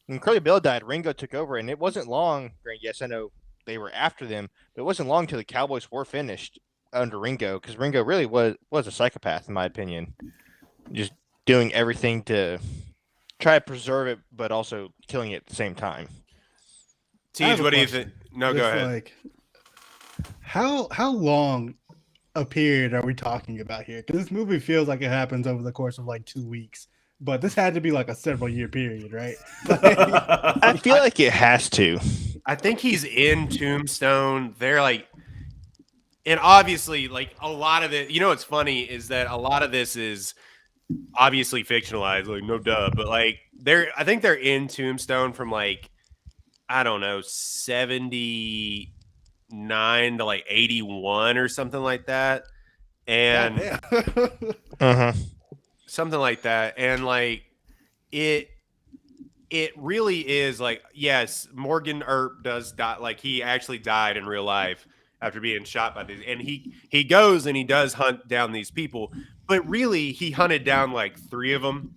When Curly Bill died, Ringo took over, and it wasn't long. Yes, I know they were after them, but it wasn't long till the Cowboys were finished under Ringo, because Ringo really was a psychopath, in my opinion, just doing everything to try to preserve it, but also killing it at the same time. Teej, what do you think? No, go ahead. Like, how long a period are we talking about here? Because this movie feels like it happens over the course of like 2 weeks, but this had to be like a several year period, right? I feel like it has to. I think he's in Tombstone. They're like, and obviously, like a lot of it. What's funny is that a lot of this is obviously fictionalized, like no duh, but like I think they're in Tombstone from like, I don't know, 79 to like 81 or something like that. And something like that. And like it really is like, yes, Morgan Earp does die. Like he actually died in real life after being shot by these. And he goes and he does hunt down these people, but really he hunted down like 3 of them.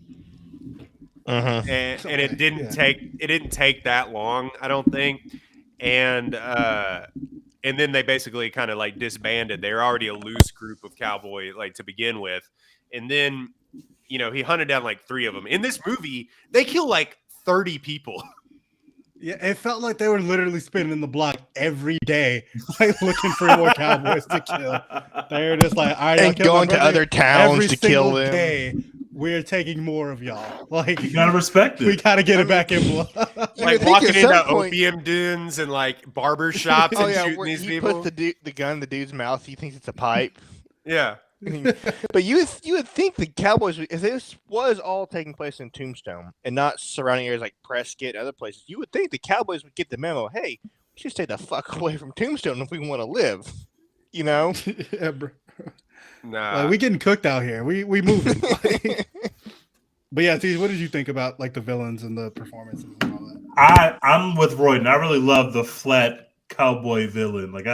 And it didn't take that long, I don't think. And then they basically kind of like disbanded. They were already a loose group of cowboy like to begin with. And then, he hunted down like 3 of them. In this movie, they kill like 30 people. Yeah, it felt like they were literally spinning the block every day, like looking for more cowboys to kill. They were just like, all right, and going to other towns to kill them. Day, we're taking more of y'all. Like, you gotta respect it. We gotta get it back in blood. Like walking into opium dens and like barber shops and shooting these people. Put the gun in the dude's mouth. He thinks it's a pipe. Yeah. But you would think the Cowboys, if this was all taking place in Tombstone and not surrounding areas like Prescott and other places, you would think the Cowboys would get the memo. Hey, we should stay the fuck away from Tombstone if we want to live. Yeah, bro. Nah, like, we getting cooked out here. We moving. But yeah, T, what did you think about like the villains and the performances and all that? I'm with Royden. I really love the flat cowboy villain. Like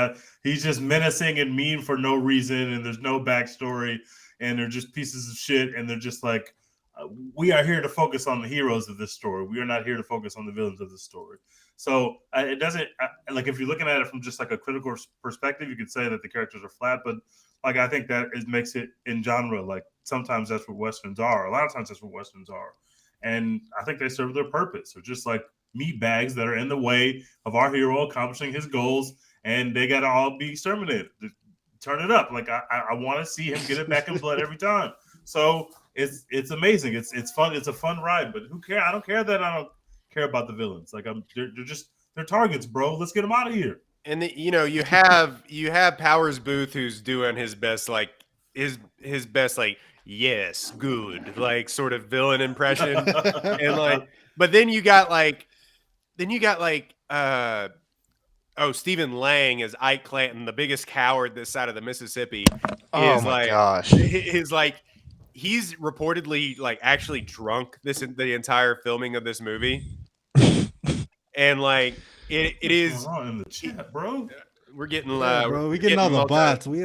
he's just menacing and mean for no reason, and there's no backstory, and they're just pieces of shit, and they're just like, we are here to focus on the heroes of this story. We are not here to focus on the villains of this story. So it doesn't like, if you're looking at it from just like a critical perspective, you could say that the characters are flat, but like I think that makes it in genre. Like sometimes that's what Westerns are. A lot of times that's what Westerns are, and I think they serve their purpose. They're just like meat bags that are in the way of our hero accomplishing his goals, and they got to all be exterminated. Turn it up. Like I want to see him get it back in blood every time. So it's amazing. It's fun. It's a fun ride. But who cares? I don't care that I don't care about the villains. Like they're targets, bro. Let's get them out of here. And you have Powers Booth, who's doing his best, like his best, like, yes, good, like sort of villain impression, and like, but then you got Stephen Lang as Ike Clanton, the biggest coward this side of the Mississippi. Oh my gosh! Is like, he's reportedly like actually drunk the entire filming of this movie, and like it is what's going on in the chat, bro. We're getting bro. We getting all the bots. We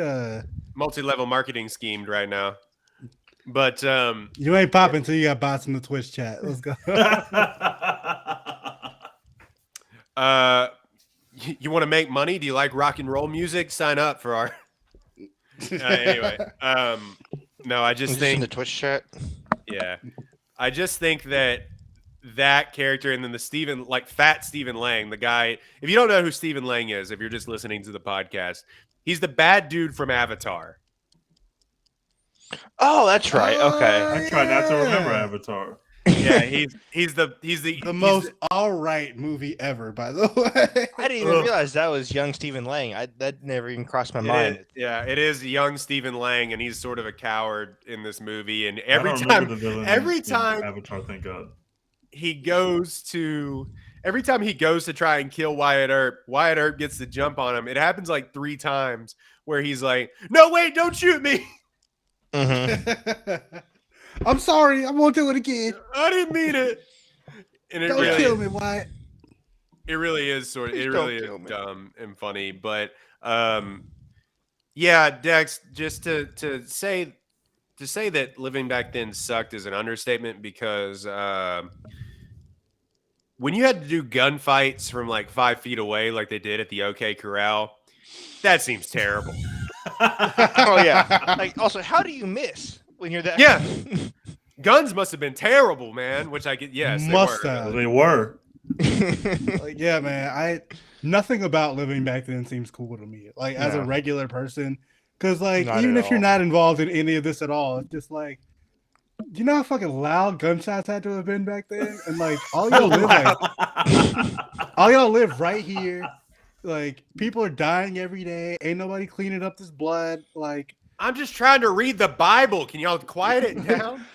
multi-level marketing schemed right now. But you ain't popping until you got bots in the Twitch chat. Let's go. You want to make money? Do you like rock and roll music? Sign up for our. Anyway, no, I just think in the Twitch chat. Yeah, I just think that character, and then the fat Stephen Lang, the guy. If you don't know who Stephen Lang is, if you're just listening to the podcast, he's the bad dude from Avatar. Oh, that's right. Okay, I try not to remember Avatar. Yeah, he's the most all right movie ever, by the way. I didn't even realize that was young Stephen Lang. That never even crossed my mind. It is young Stephen Lang, and he's sort of a coward in this movie. And every time Avatar, thank God, every time he goes to try and kill Wyatt Earp gets the jump on him. It happens like 3 times where he's like, "No, wait, don't shoot me." Mm-hmm. I'm sorry. I won't do it again. I didn't mean it. And it Don't really, kill me, Wyatt. it really is sort of, Please it don't really is kill me. dumb and funny. But yeah, Dex, just to say that living back then sucked is an understatement because when you had to do gunfights from like 5 feet away, like they did at the OK Corral, that seems terrible. Oh yeah. Like also, how do you miss when you're that? Yeah. Guns must have been terrible, man. Which I get. Yes, Must they were. have. They were. Like, yeah, man. Nothing about living back then seems cool to me. Like as a No. regular person, because like Not even at if you're all. not involved in any of this at all, it's just like, do you know how fucking loud gunshots had to have been back then? And like all y'all live right here. Like people are dying every day. Ain't nobody cleaning up this blood. Like I'm just trying to read the Bible. Can y'all quiet it down?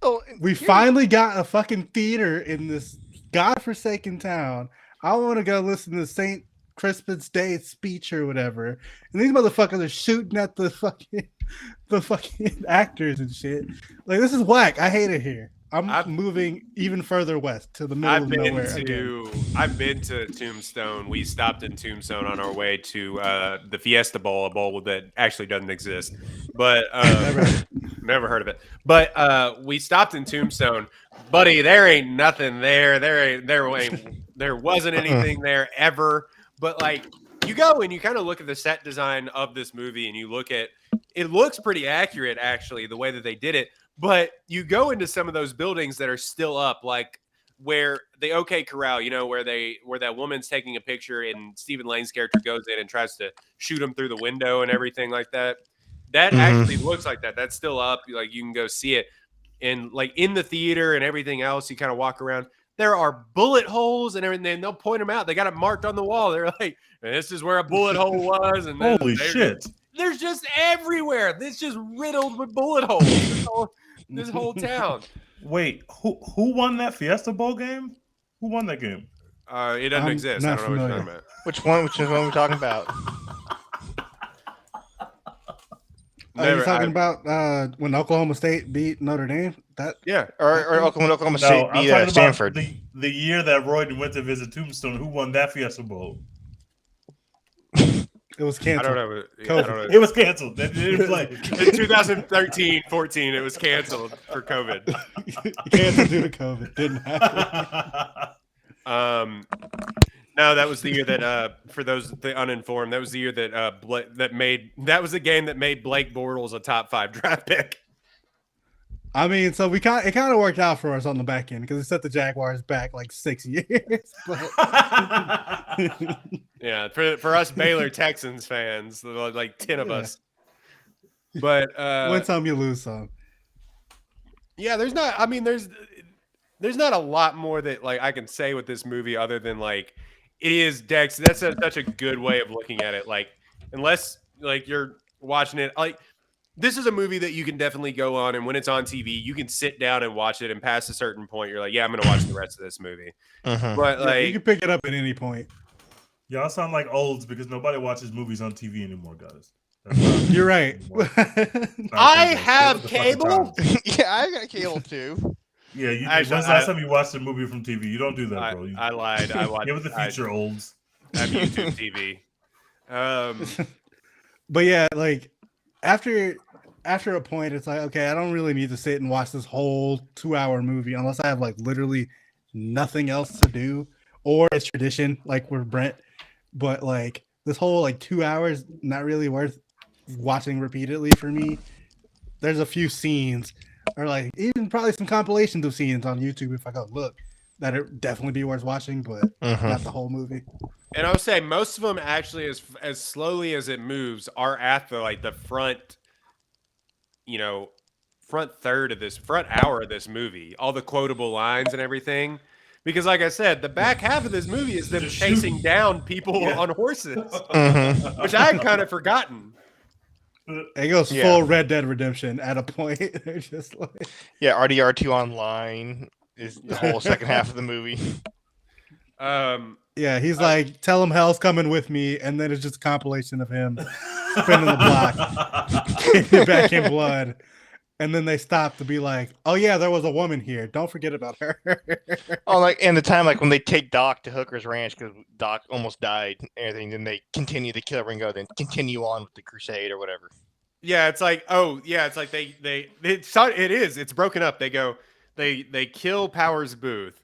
Oh, we finally got a fucking theater in this godforsaken town. I want to go listen to St. Crispin's Day speech or whatever. And these motherfuckers are shooting at the fucking actors and shit. Like this is whack. I hate it here. I'm moving even further west to the middle of nowhere again. I've been to Tombstone. We stopped in Tombstone on our way to the Fiesta Bowl, a bowl that actually doesn't exist, but never heard of it. But we stopped in Tombstone, buddy. There ain't nothing there. There wasn't anything there ever. But like you go and you kind of look at the set design of this movie, and you look at it looks pretty accurate actually the way that they did it. But you go into some of those buildings that are still up, like where the OK Corral, you know, where that woman's taking a picture and Stephen Lane's character goes in and tries to shoot him through the window and everything like that. That actually looks like that. That's still up. Like you can go see it. And like in the theater and everything else, you kind of walk around. There are bullet holes and everything. And they'll point them out. They got it marked on the wall. They're like, this is where a bullet hole was. And then Holy shit. There's just everywhere. It's just riddled with bullet holes. This whole town. Wait, who won that Fiesta Bowl game? Who won that game? It doesn't exist. I don't know what you're talking about. Which one are we talking about? Are you talking about when Oklahoma State beat Notre Dame? Or Oklahoma State I'm beat talking Stanford. about the year that Royden went to visit Tombstone. Who won that Fiesta Bowl? It was canceled. I don't know. It was canceled. They didn't play. In 2013-14, it was canceled for COVID. Canceled due to COVID. Didn't happen. No, that was the year that for those the uninformed, that was the year that that was the game that made Blake Bortles a top 5 draft pick. I mean, so it kind of worked out for us on the back end because it set the Jaguars back like 6 years. But... yeah, for us Baylor Texans fans, like 10 of us. But win some, you lose some. Yeah, there's not a lot more that like I can say with this movie other than like it is Dex. That's such a good way of looking at it. Like unless like you're watching it like. This is a movie that you can definitely go on, and when it's on TV, you can sit down and watch it, and past a certain point, you're like, yeah, I'm going to watch the rest of this movie. But like, you can pick it up at any point. Y'all sound like olds because nobody watches movies on TV anymore, guys. You're right. I have cable? Yeah, I got cable too. Yeah, when's the last time you watched a movie from TV? You don't do that, bro. I lied. I watched. Give it the future, olds. I have YouTube TV. But yeah, like after a point, it's like, okay, I don't really need to sit and watch this whole 2-hour movie unless I have like literally nothing else to do, or it's tradition, like with Brent. But like this whole like 2 hours, not really worth watching repeatedly for me. There's a few scenes, or like even probably some compilations of scenes on YouTube if I go look, that it definitely be worth watching, but not the whole movie. And I would say most of them actually, as slowly as it moves, are at the front. Front hour of this movie, all the quotable lines and everything. Because like I said, the back half of this movie is them chasing down people on horses, which I had kind of forgotten. It goes full Red Dead Redemption at a point. They're just like... Yeah, RDR2 Online is the whole second half of the movie. Yeah, he's like, tell him hell's coming with me, and then it's just a compilation of him spinning the block, getting it back in blood. and then they stop to be like, "Oh yeah, there was a woman here. Don't forget about her." Oh, like and the time like when they take Doc to Hooker's Ranch because Doc almost died and everything, then they continue to kill Ringo, then continue on with the crusade or whatever. Yeah, it's like it's like it's broken up. They go, they kill Powers Booth.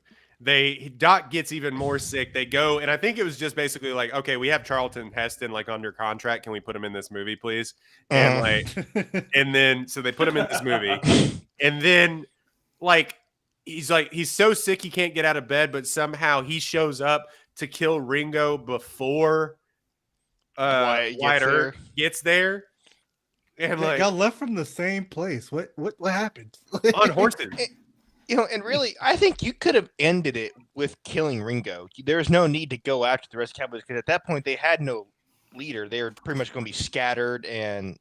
Doc gets even more sick. They go, and I think it was just basically like, okay, we have Charlton Heston like under contract. Can we put him in this movie, please? And and then so they put him in this movie, and then he's so sick he can't get out of bed, but somehow he shows up to kill Ringo before Wyatt Earp gets there. And like y'all left from the same place. What happened? On horses. And really, I think you could have ended it with killing Ringo. There's no need to go after the rest of the Cowboys because at that point they had no leader. They were pretty much going to be scattered and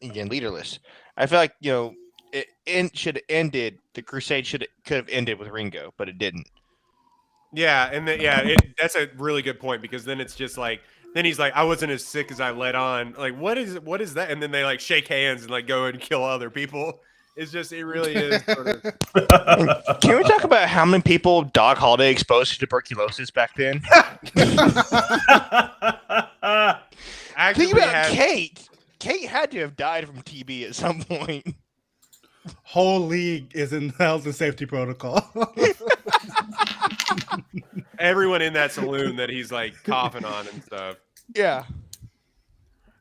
again leaderless. I feel like it should have ended. The crusade could have ended with Ringo, but it didn't. Yeah, and that's a really good point because then it's just like. Then he's like, I wasn't as sick as I let on. Like, what is that? And then they like shake hands and like go and kill other people. It's just, it really is. Sort of... Can we talk about how many people Doc Holliday exposed to tuberculosis back then? Actually, think about Kate. Kate had to have died from TB at some point. Whole league is in health and safety protocol. Everyone in that saloon that he's like coughing on and stuff. Yeah.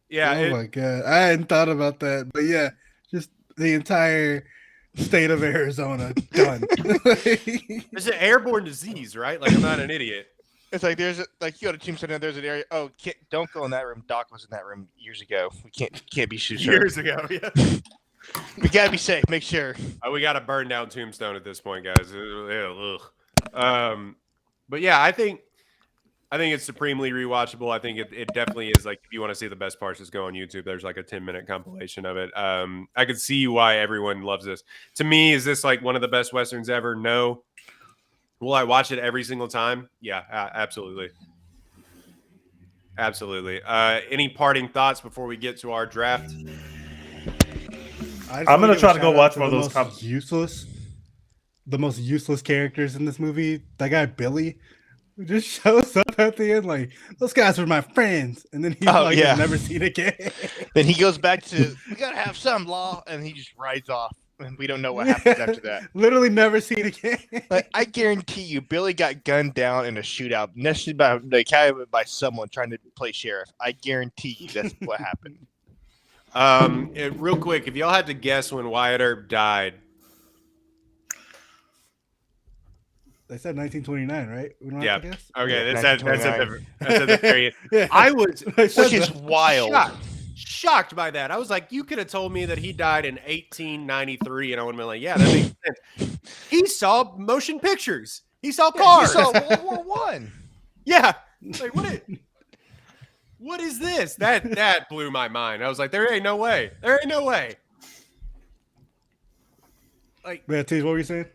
Yeah. Oh my god. I hadn't thought about that. But yeah, just the entire state of Arizona done. It's an airborne disease, right? Like, I'm not an idiot. It's like you go to Tombstone, there's an area. Oh, don't go in that room. Doc was in that room years ago. We can't be sure. Years ago, yeah. We gotta be safe. Make sure. We gotta burn down Tombstone at this point, guys. But yeah, I think it's supremely rewatchable. I think it definitely is. Like, if you want to see the best parts, just go on YouTube. There's like a 10-minute compilation of it. I could see why everyone loves this. To me, is this like one of the best Westerns ever? No. Will I watch it every single time? Yeah, absolutely. Absolutely. Any parting thoughts before we get to our draft? I'm going to try to go watch one of those the most useless characters in this movie. That guy, Billy, who just shows up at the end like, those guys were my friends. And then he's he's never seen again. Then he goes back to, we got to have some law. And he just rides off. And we don't know what happens after that. Literally never seen again. Like, I guarantee you, Billy got gunned down in a shootout, necessarily by someone trying to play sheriff. I guarantee you that's what happened. Real quick, if y'all had to guess when Wyatt Earp died. They said 1929, right? We don't have to guess? Okay, that's at the very end. I was, which is wild. Shocked by that. I was like, you could have told me that he died in 1893, and I would have been like, yeah, that makes sense. He saw motion pictures. He saw cars. He saw World War I. Yeah. Like, what is this? That blew my mind. I was like, there ain't no way. There ain't no way. Like, Tease, what were you saying?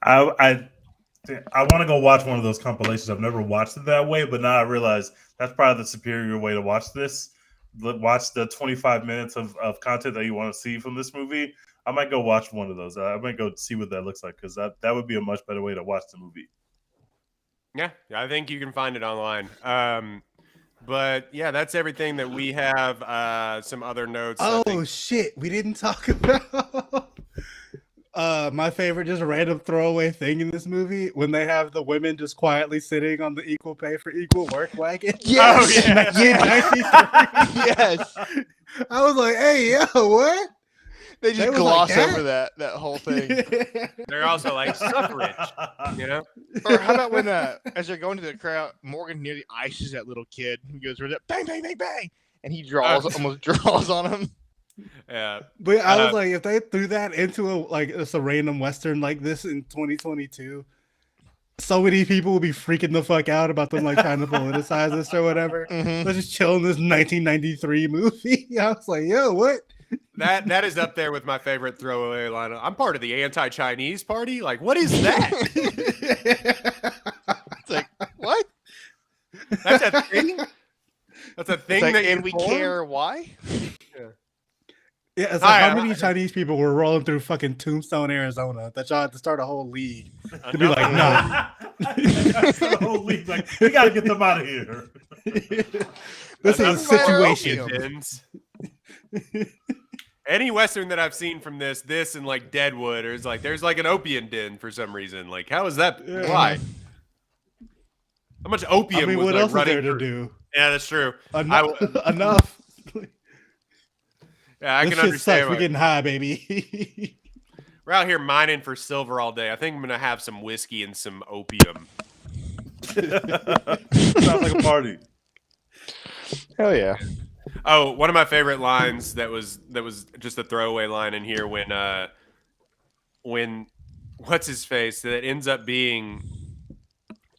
I want to go watch one of those compilations. I've never watched it that way, but now I realize that's probably the superior way to watch this. Watch the 25 minutes of content that you want to see from this movie. I might go watch one of those. I might go see what that looks like because that would be a much better way to watch the movie. Yeah, I think you can find it online. But yeah, that's everything that we have. Some other notes. Oh shit, we didn't talk about my favorite just random throwaway thing in this movie when they have the women just quietly sitting on the equal pay for equal work wagon. Yes. Oh, yeah. Yes. I was like, hey, yo, what? They just gloss over that whole thing. They're also like suffrage, you know? Or how about when, as they're going to the crowd, Morgan nearly ices that little kid. He goes, bang, bang, bang, bang. And he almost draws on him. Yeah. But I was like, if they threw that into a random Western like this in 2022, so many people will be freaking the fuck out about them like trying to politicize this or whatever. Mm-hmm. Let's just chill in this 1993 movie. I was like, yo, what? That is up there with my favorite throwaway line. I'm part of the anti-Chinese party. Like, what is that? It's like, what? That's a thing? That's a thing like, that and we care why? Yeah. Yeah, it's like Hi, how many Chinese people were rolling through fucking Tombstone, Arizona, that y'all had to start a whole league to be like, nah, The whole league, like, we gotta get them out of here. this is a Enough situation. opium dens. Any Western that I've seen from this and like Deadwood, or is like there's like an opium den for some reason. Like, how is that? Yeah. Why? How much opium? I mean, was, what like, else is running there to through? do? Yeah, that's true. Enough. Yeah, I This can shit understand. sucks. We're getting high, baby. We're out here mining for silver all day. I think I'm gonna have some whiskey and some opium. Sounds like a party. Hell yeah. Oh, one of my favorite lines that was just a throwaway line in here when what's his face that ends up being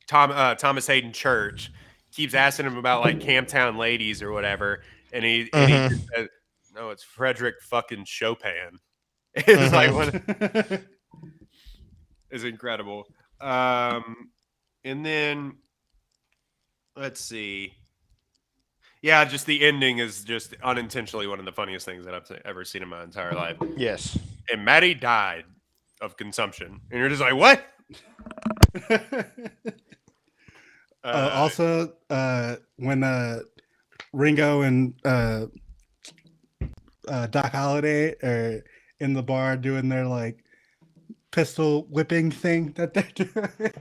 Thomas Hayden Church keeps asking him about like Camptown ladies or whatever, and he just says, no, it's Frederick fucking Chopin. It's like one is incredible. And then let's see. Yeah, just the ending is just unintentionally one of the funniest things that I've ever seen in my entire life. Yes. And Maddie died of consumption, and you're just like, what? Also, when Ringo and Doc Holliday are in the bar doing their like pistol whipping thing that they're doing,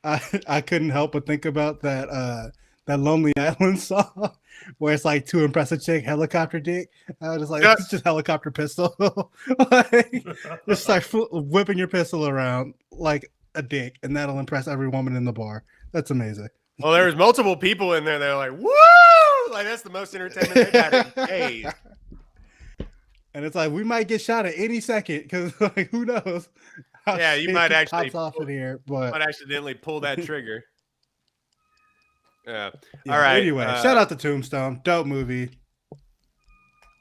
I couldn't help but think about that Lonely Island song where it's like to impress a chick, helicopter dick. I was just like, Yeah. it's just helicopter pistol. Like, just start whipping your pistol around like a dick, and that'll impress every woman in the bar. That's amazing. Well, there was multiple people in there. They're like, woo! Like, that's the most entertainment they've had in days. And it's like we might get shot at any second because like who knows? how Yeah, you shit might actually pops off in here, but Might accidentally pull that trigger. Yeah. yeah, All right. Anyway, shout out to Tombstone, dope movie.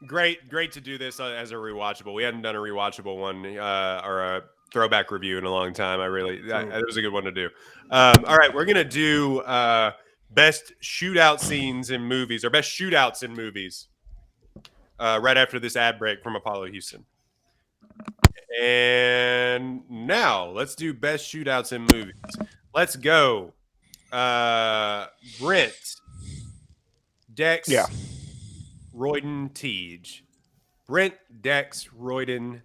Great to do this as a rewatchable. We hadn't done a rewatchable one or a throwback review in a long time. That was a good one to do. All right, we're gonna do best shootout scenes in movies or best shootouts in movies. Right after this ad break from Apollo Houston. And now let's do best shootouts in movies. Let's go. Brent, Dex, Yeah. Royden, Teej. Brent, Dex, Royden,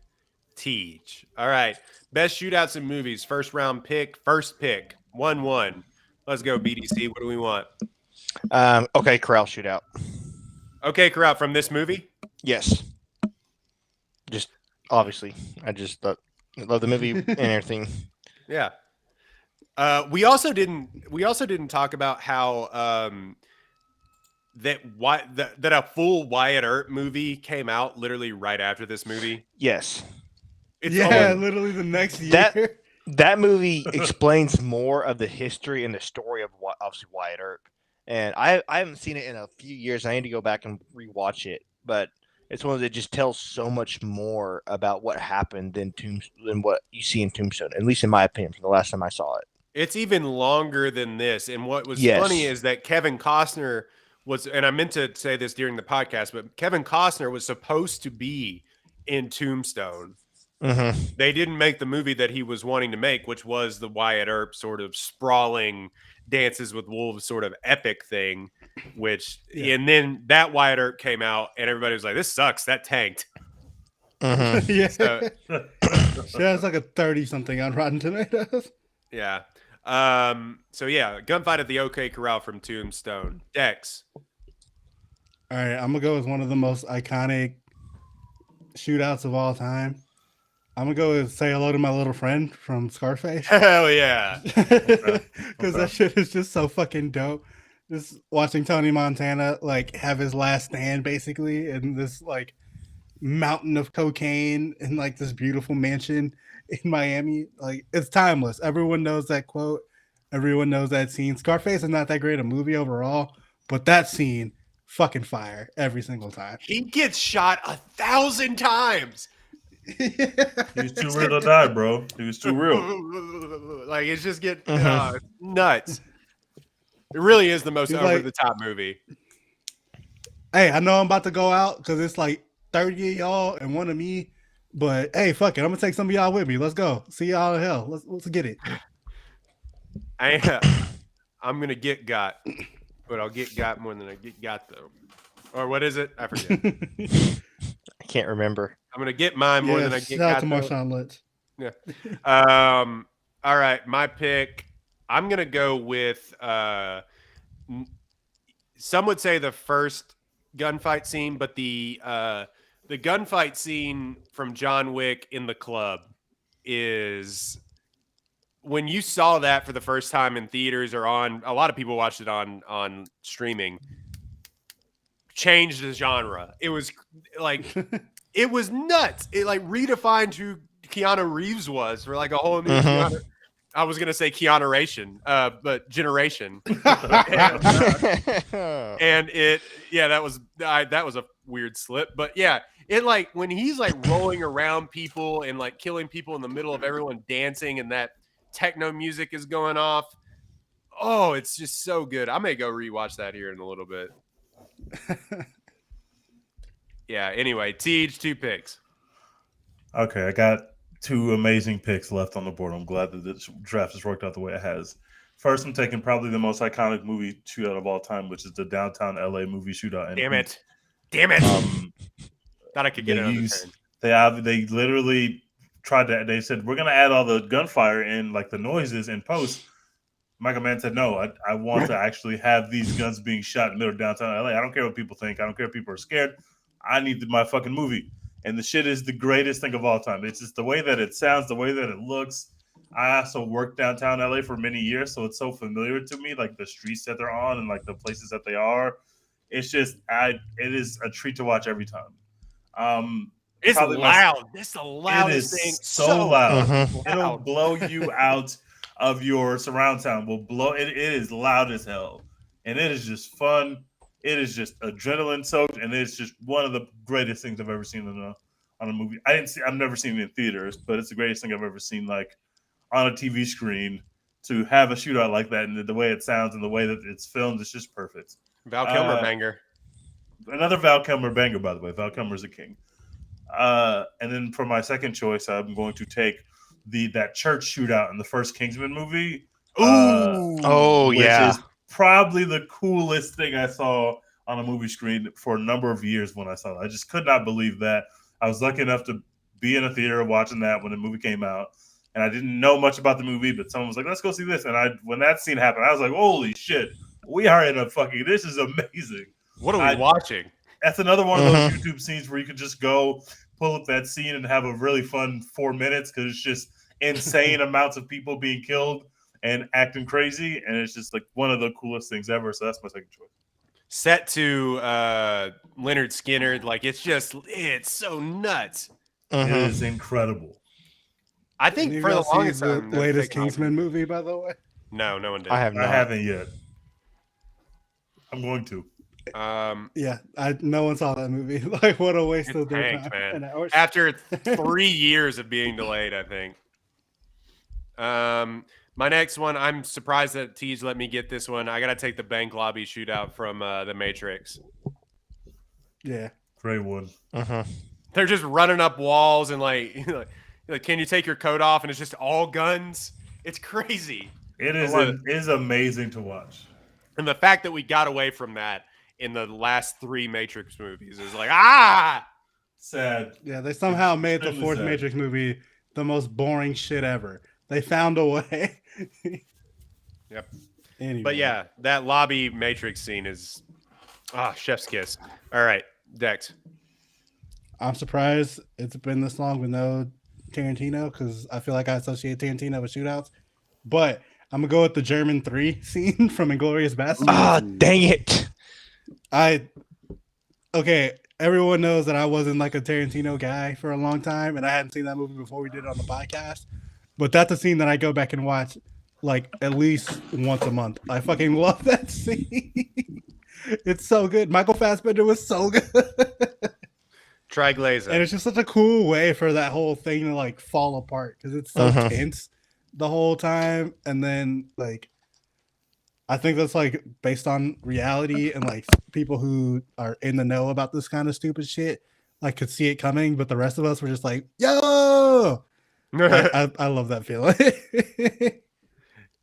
Teej. All right. Best shootouts in movies. First pick. 1-1. Let's go, BDC. What do we want? Okay, Corral Shootout. Okay, Corral, from this movie? Yes. Just obviously, I just love the movie and everything. Yeah. We also didn't talk about how that a full Wyatt Earp movie came out literally right after this movie. Yes. It's Literally the next year. That movie explains more of the history and the story of obviously Wyatt Earp. And I haven't seen it in a few years. I need to go back and rewatch it. But it's one that just tells so much more about what happened than what you see in Tombstone, at least in my opinion, from the last time I saw it. It's even longer than this. And what was funny is that Kevin Costner was, and I meant to say this during the podcast, but Kevin Costner was supposed to be in Tombstone. Mm-hmm. They didn't make the movie that he was wanting to make, which was the Wyatt Earp sort of sprawling Dances with Wolves sort of epic thing, and then that Wyatt Earp came out and everybody was like, this sucks. That tanked. Mm-hmm. Yeah. So, Yeah, it's like a 30-something on Rotten Tomatoes. yeah. So yeah, gunfight at the OK Corral from Tombstone. Dex. All right, I'm gonna go with one of the most iconic shootouts of all time. I'm gonna go with Say Hello to My Little Friend from Scarface. Hell yeah. Because that shit is just so fucking dope. Just watching Tony Montana like have his last stand basically in this like mountain of cocaine in like this beautiful mansion in Miami. Like, it's timeless. Everyone knows that quote. Everyone knows that scene. Scarface is not that great a movie overall, but that scene, fucking fire every single time. He gets shot 1,000 times. He's too real to die, bro. He was too real. Like, it's just nuts. It really is the most He's over the top movie. Hey, I know I'm about to go out because it's like 30 of y'all and one of me. But hey, fuck it. I'm gonna take some of y'all with me. Let's go. See y'all in hell. Let's get it. I'm gonna get got, but I'll get got more than I get got though. Or what is it? I forget. I can't remember. I'm gonna get mine more than I get shout out got to though. Marshawn Lynch. Yeah. All right, my pick. I'm gonna go with. Some would say the first gunfight scene, but the gunfight scene from John Wick in the club is when you saw that for the first time in theaters or on. A lot of people watched it on streaming. Changed the genre. It was like it was nuts. It like redefined who Keanu Reeves was for like a whole new Keanu. I was gonna say Keanu-ration, but generation. And it, yeah, that was a weird slip. But yeah, it like when he's like rolling around people and like killing people in the middle of everyone dancing and that techno music is going off. Oh, it's just so good. I may go rewatch that here in a little bit. Yeah. Anyway, Tej, 2 picks. Okay, I got 2 amazing picks left on the board. I'm glad that this draft has worked out the way it has. First, I'm taking probably the most iconic movie shootout of all time, which is the downtown LA movie shootout. Damn it! Thought I could get it. They literally tried to. They said we're gonna add all the gunfire in, like the noises in post. Michael Mann said no. I want to actually have these guns being shot in the middle of downtown LA. I don't care what people think. I don't care if people are scared. I need my fucking movie. And the shit is the greatest thing of all time. It's just the way that it sounds, the way that it looks. I also worked downtown LA for many years, so it's so familiar to me, like the streets that they're on and like the places that they are. It's just, it is a treat to watch every time. It's loud. It's the loudest thing. So loud. Mm-hmm. It'll blow you out of your surround sound. It is loud as hell. And it is just fun. It is just adrenaline soaked, and it's just one of the greatest things I've ever seen on a movie. I've never seen it in theaters, but it's the greatest thing I've ever seen, like on a TV screen. To have a shootout like that, and the way it sounds and the way that it's filmed, it's just perfect. Val Kilmer banger. Another Val Kilmer banger, by the way. Val Kilmer's a king. And then for my second choice, I'm going to take that church shootout in the first Kingsman movie. Which is probably the coolest thing I saw on a movie screen for a number of years when I saw it. I just could not believe that. I was lucky enough to be in a theater watching that when the movie came out, and I didn't know much about the movie, but someone was like, let's go see this. And when that scene happened, I was like, holy shit, we are in this is amazing. What are we watching? That's another one of those YouTube scenes where you could just go pull up that scene and have a really fun 4 minutes because it's just insane amounts of people being killed and acting crazy, and it's just like one of the coolest things ever. So that's my second choice. Set to Leonard Skinner, like it's so nuts. It is incredible. I think for the longest time, the latest Kingsman movie, by the way. No one did. I haven't yet. I'm going to. Yeah, no one saw that movie. Like, what a waste of their time. Man. After 3 years of being delayed, I think. My next one, I'm surprised that Tej let me get this one. I got to take the bank lobby shootout from The Matrix. Yeah. Great one. They're just running up walls and like, can you take your coat off? And it's just all guns. It's crazy. It is amazing to watch. And the fact that we got away from that in the last 3 Matrix movies is like, sad. Yeah, they somehow made the 4th Matrix movie the most boring shit ever. They found a way. Yep. Anyway. But yeah, that lobby Matrix scene is chef's kiss. All right, Dex. I'm surprised it's been this long with no Tarantino because I feel like I associate Tarantino with shootouts. But I'm gonna go with the German 3 scene from Inglourious Basterds. Ah, dang it! Everyone knows that I wasn't like a Tarantino guy for a long time, and I hadn't seen that movie before we did it on the podcast. But that's a scene that I go back and watch like at least once a month. I fucking love that scene. It's so good. Michael Fassbender was so good. Try Glazer. And it's just such a cool way for that whole thing to like fall apart because it's so tense the whole time. And then like, I think that's like based on reality and like people who are in the know about this kind of stupid shit. like could see it coming, but the rest of us were just like, yo. I love that feeling.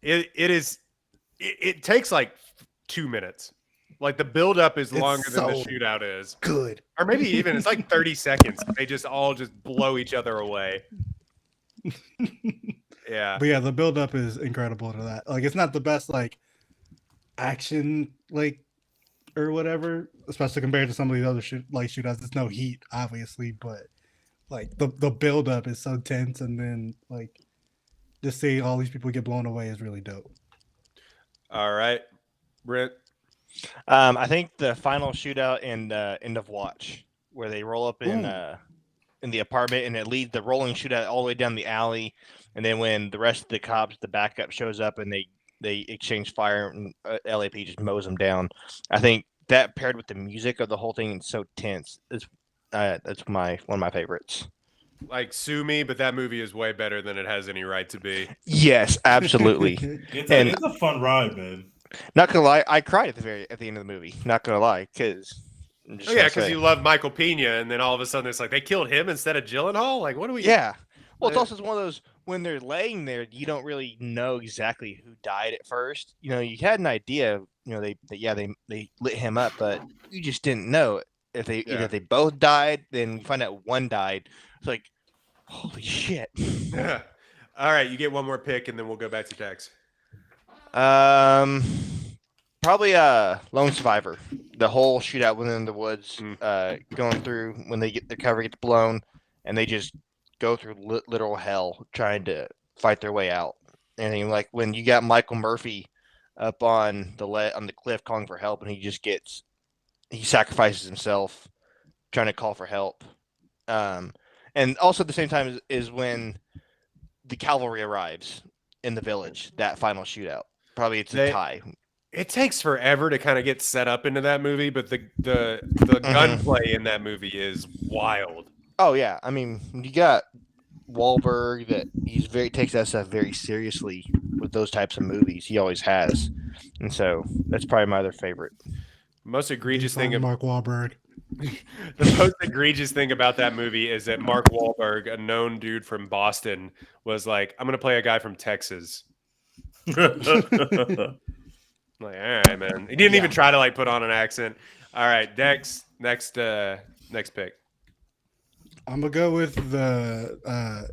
It takes like 2 minutes. Like the buildup is longer than the so shootout is. good. Or maybe even it's like 30 seconds. They just all just blow each other away. Yeah. But yeah, the buildup is incredible to that. Like it's not the best like action like or whatever, especially compared to some of these other shootouts. There's no heat, obviously, but like the buildup is so tense, and then like just seeing all these people get blown away is really dope. All right. Brent. I think the final shootout in End of Watch, where they roll up in the apartment and it leads the rolling shootout all the way down the alley, and then when the rest of the cops, the backup shows up and they exchange fire and LAP just mows them down. I think that paired with the music of the whole thing is so tense. That's one of my favorites. Like sue me, but that movie is way better than it has any right to be. Yes, absolutely. It's a fun ride, man. Not gonna lie, I cried at the end of the movie. Not gonna lie, because because you love Michael Pena, and then all of a sudden it's like they killed him instead of Gyllenhaal. Like, what do we? Yeah. Well, it's also one of those when they're laying there, you don't really know exactly who died at first. You know, you had an idea. You know, they lit him up, but you just didn't know if they both died. Then you find out one died. It's like, holy shit. Yeah. All right, you get one more pick, and then we'll go back to Tex. Probably Lone Survivor. The whole shootout within the woods, going through when they get their cover gets blown, and they just go through literal hell trying to fight their way out. And like when you got Michael Murphy up on the cliff calling for help, and he sacrifices himself trying to call for help. And also at the same time is when the cavalry arrives in the village. That final shootout. Probably it's a tie. It takes forever to kind of get set up into that movie, but the gunplay in that movie is wild. Oh yeah, I mean you got Wahlberg that takes that stuff very seriously with those types of movies. He always has, and so that's probably my other favorite. Most egregious thing of Mark Wahlberg. The most egregious thing about that movie is that Mark Wahlberg, a known dude from Boston, was like, "I'm gonna play a guy from Texas." Like, all right, man. He didn't even try to like put on an accent. All right, Dex, next pick. I'm gonna go with the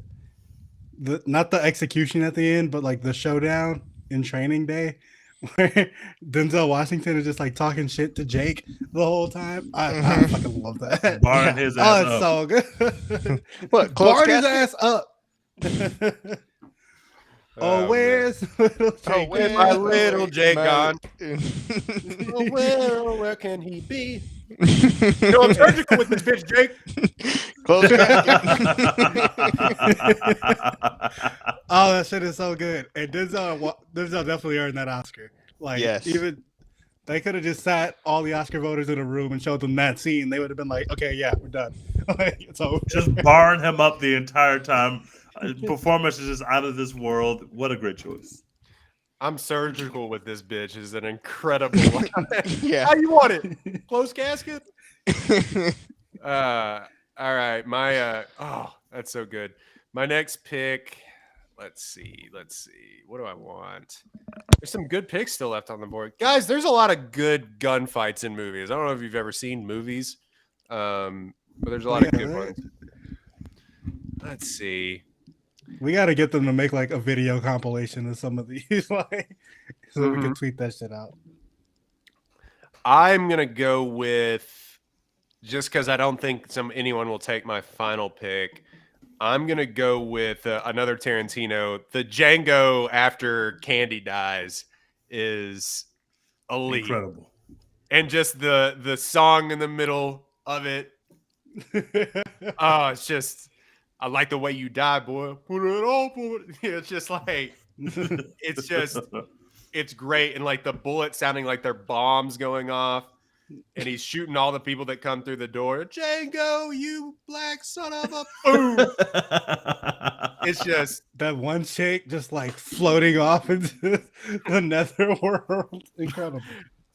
not the execution at the end, but like the showdown in Training Day, where Denzel Washington is just like talking shit to Jake the whole time. I fucking love that. Barring his ass it's up. so good. What? Barring his ass up. Where's little Jake? Where's my little Jake gone? Where can he be? No, I'm surgical with this bitch, Jake. Close casket. Oh, that shit is so good. And Denzel definitely earned that Oscar. Like, yes. Even they could have just sat all the Oscar voters in a room and showed them that scene. They would have been like, okay, yeah, we're done. It's over. Just barring him up the entire time. Performance is just out of this world. What a great choice. I'm surgical with this bitch is an incredible line. Yeah. How you want it? Closed casket? All right. My that's so good. My next pick. Let's see. What do I want? There's some good picks still left on the board. Guys, there's a lot of good gunfights in movies. I don't know if you've ever seen movies. But there's a lot of good ones. Let's see. We got to get them to make like a video compilation of some of these, like, so we can tweet that shit out. I'm gonna go with, just because I don't think anyone will take my final pick. I'm gonna go with another Tarantino. The Django after Candy dies is elite. Incredible. And just the song in the middle of it. It's just. I like the way you die, boy. Put it on, boy. It's just like, it's great. And like the bullets sounding like they're bombs going off. And he's shooting all the people that come through the door. Django, you black son of a boom. It's just. That one chick just like floating off into the nether world. Incredible.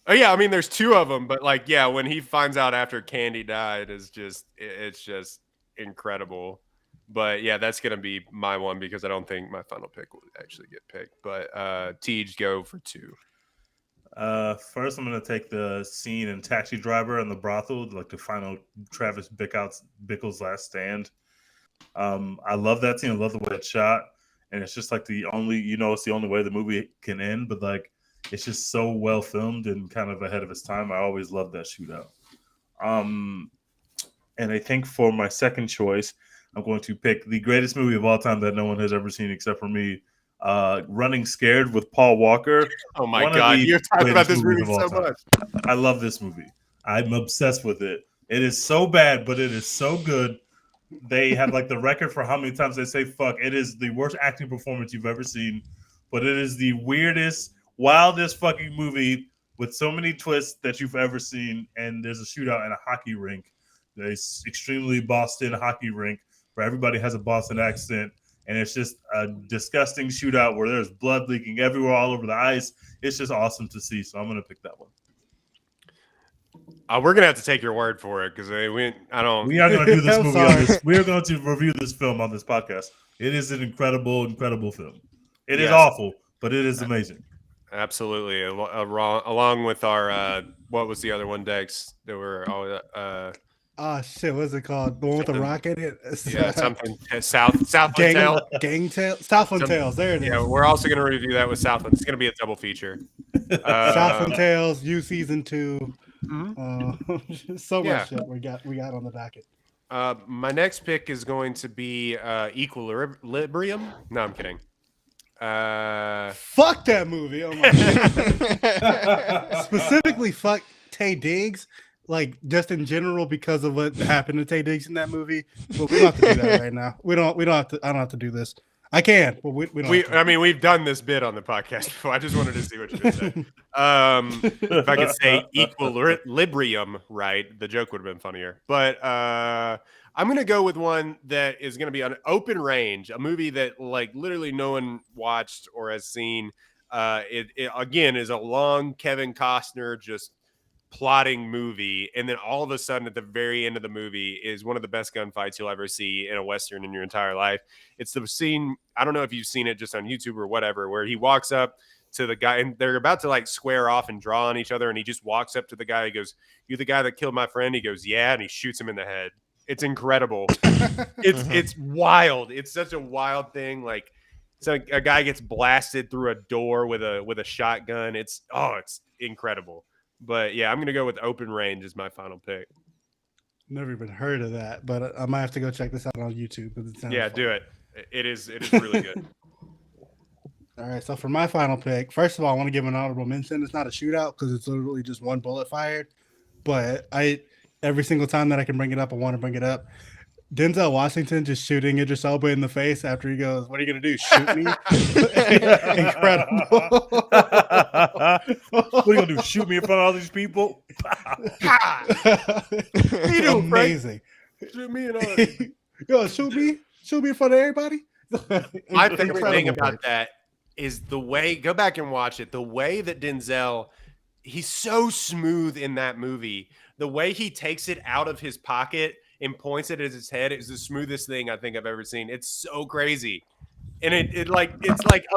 Oh yeah, I mean, there's two of them, but like, yeah, when he finds out after Candy died, it's just incredible. But yeah, that's gonna be my one because I don't think my final pick will actually get picked. But Tej, go for two. First, I'm gonna take the scene in Taxi Driver and the brothel, like the final Travis Bickle's last stand. I love that scene. I love the way it's shot, and it's just like it's the only way the movie can end. But like, it's just so well filmed and kind of ahead of its time. I always love that shootout. And I think for my second choice, I'm going to pick the greatest movie of all time that no one has ever seen except for me. Running Scared with Paul Walker. Oh my God, you're talking about this movie so much. I love this movie. I'm obsessed with it. It is so bad, but it is so good. They have like the record for how many times they say fuck. It is the worst acting performance you've ever seen, but it is the weirdest, wildest fucking movie with so many twists that you've ever seen. And there's a shootout in a hockey rink. There's extremely Boston hockey rink where everybody has a Boston accent. And it's just a disgusting shootout where there's blood leaking everywhere, all over the ice. It's just awesome to see. So I'm going to pick that one. We're gonna have to take your word for it because we are going to do this movie. We are going to review this film on this podcast. It is an incredible, incredible film. It is awful, but it is amazing. Absolutely. Along with our what was the other one, Dex? There were all oh shit, what's it called? The one with the rock in it? Yeah, something Southland Tales. Southland Tales. There it is. Yeah, we're also gonna review that with Southland. It's gonna be a double feature. Southland Tales, You Season 2. Mm-hmm. So much shit we got on the docket. My next pick is going to be Equilibrium. No, I'm kidding. Fuck that movie. Oh my God. Specifically, fuck Taye Diggs. Like just in general because of what happened to Taye Diggs in that movie. But we don't have to do that right now. We don't have to. I don't have to do this. I can, but we don't. I mean, we've done this bit on the podcast before. I just wanted to see what you just said. If I could say Equilibrium, right, the joke would have been funnier. But I'm going to go with one that is going to be on Open Range, a movie that like literally no one watched or has seen. It again is a long Kevin Costner just plotting movie, and then all of a sudden at the very end of the movie is one of the best gunfights you'll ever see in a Western in your entire life. It's the scene, I don't know if you've seen it just on YouTube or whatever, where he walks up to the guy and they're about to like square off and draw on each other, and he just walks up to the guy. He goes, "You the guy that killed my friend?" He goes, "Yeah," and he shoots him in the head. It's incredible. It's wild. It's such a wild thing. Like, so a guy gets blasted through a door with a shotgun. It's incredible. But yeah, I'm gonna go with Open Range as my final pick. Never even heard of that, but I might have to go check this out on YouTube because it sounds fun. Do it. It is really good. All right, so for my final pick, first of all, I want to give an honorable mention. It's not a shootout because it's literally just one bullet fired, but every single time that I can bring it up, I want to bring it up. Denzel Washington just shooting Idris Elba in the face after he goes, "What are you going to do? Shoot me?" Incredible. What are you going to do? Shoot me in front of all these people? Amazing. Shoot me and all. Yo, shoot me in front of everybody. My favorite thing about that is the way, go back and watch it, the way that Denzel, he's so smooth in that movie. The way he takes it out of his pocket and points it at his head is the smoothest thing I think I've ever seen. It's so crazy. And it's like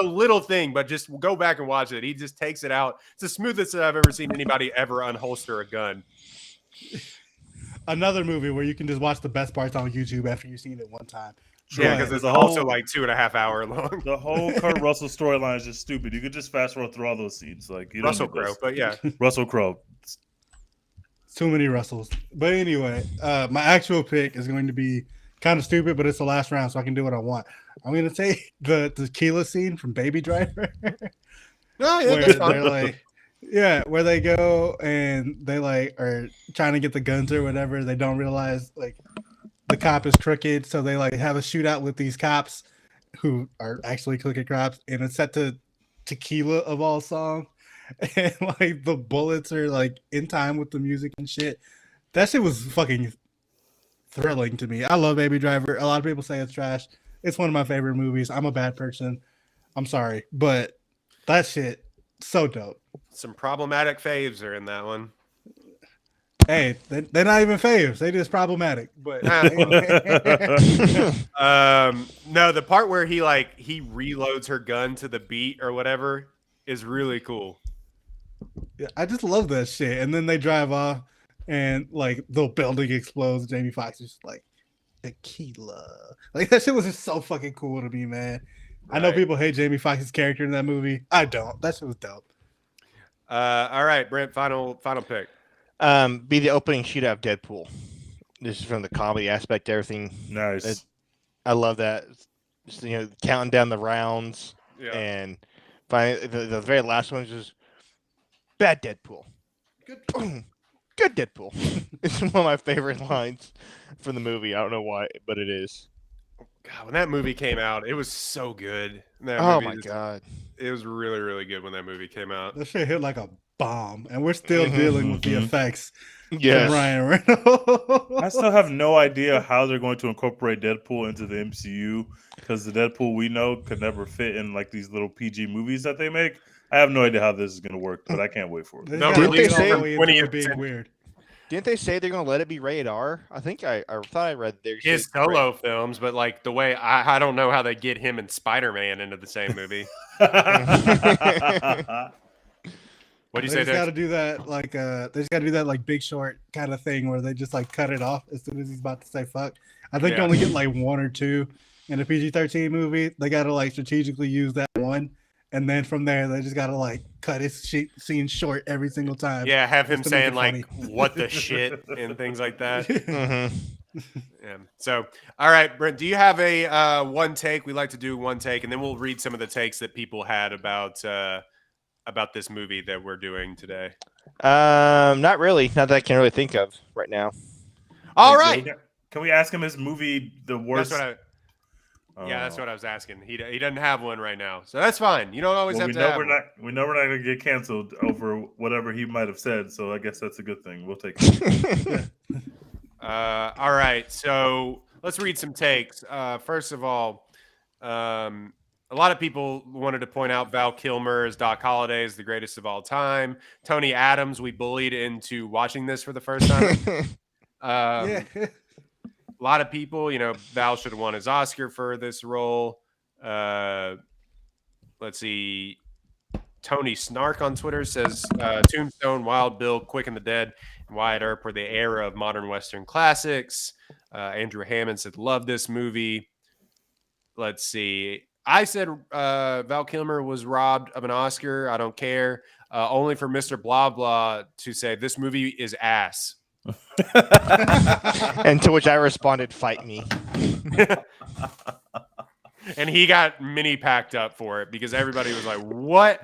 a little thing, but just go back and watch it. He just takes it out. It's the smoothest that I've ever seen anybody ever unholster a gun. Another movie where you can just watch the best parts on YouTube after you've seen it one time. Yeah, because it's also like 2.5 hour long. The whole Kurt Russell storyline is just stupid. You could just fast roll through all those scenes. Like Russell Crowe, but yeah. Russell Crowe. Too many Russells. But anyway, my actual pick is going to be kind of stupid, but it's the last round, so I can do what I want. I'm going to take the tequila scene from Baby Driver. No, yeah, where they go and they like are trying to get the guns or whatever. They don't realize like the cop is crooked, so they like have a shootout with these cops who are actually crooked cops, and it's set to Tequila of all songs. And like the bullets are like in time with the music and shit. That shit was fucking thrilling to me. I love Baby Driver. A lot of people say it's trash. It's one of my favorite movies. I'm a bad person. I'm sorry, but that shit so dope. Some problematic faves are in that one. Hey, they're not even faves. They just problematic. But No, the part where he reloads her gun to the beat or whatever is really cool. yeah, I just love that shit. And then they drive off, and like the building explodes. Jamie Foxx is just like tequila. Like that shit was just so fucking cool to me, man. I know Right. people hate Jamie Foxx's character in that movie. I don't. That shit was dope. All right, Brent. Final pick. Be the opening shootout of Deadpool. This is from the comedy aspect, everything. Nice. I love that. Just, counting down the rounds Yeah. and finally the very last one is just bad Deadpool. Good Deadpool. It's one of my favorite lines from the movie. I don't know why, but it is. God, when that movie came out, it was so good. Oh my god. It was really, really good when that movie came out. That shit hit like a bomb, and we're still dealing with the effects. Yes. From Ryan Reynolds. I still have no idea how they're going to incorporate Deadpool into the MCU because the Deadpool we know could never fit in like these little PG movies that they make. I have no idea how this is going to work, but I can't wait for it. No, Didn't they say being weird? Didn't they say they're gonna let it be rated R? I think I thought I read there. His solo films, but like the way I don't know how they get him and Spider-Man into the same movie. What do you say, They just got to Dex? do that like they just got to do that like Big Short kind of thing where they just like cut it off as soon as he's about to say fuck. I think you Yeah. only get like one or two in a PG-13 movie. They got to like strategically use that one, and then from there they just got to like cut his scene short every single time. Yeah, have him Just to make saying it like funny. "what the shit" and things like that. Mm-hmm. Yeah. So, all right, Brent, do you have a one take? We like to do one take, and then we'll read some of the takes that people had about this movie that we're doing today. Not really. Not that I can really think of right now. All Like, right. can we ask him his movie, the worst? That's what I was asking. He doesn't have one right now, so that's fine. You don't always Well, have we to know have we're one. not. We know we're not going to get canceled over whatever he might have said. So I guess that's a good thing. We'll take it. All right, so let's read some takes. First of all, a lot of people wanted to point out Val Kilmer as Doc Holliday is the greatest of all time. Tony Adams, we bullied into watching this for the first time. Yeah. A lot of people, Val should have won his Oscar for this role. Let's see. Tony Snark on Twitter says Tombstone, Wild Bill, Quick and the Dead, and Wyatt Earp were the era of modern Western classics. Andrew Hammond said, love this movie. Let's see. I said Val Kilmer was robbed of an Oscar. I don't care. Only for Mr. Blah Blah to say this movie is ass. And to which I responded, "Fight me." And he got mini packed up for it because everybody was like, what?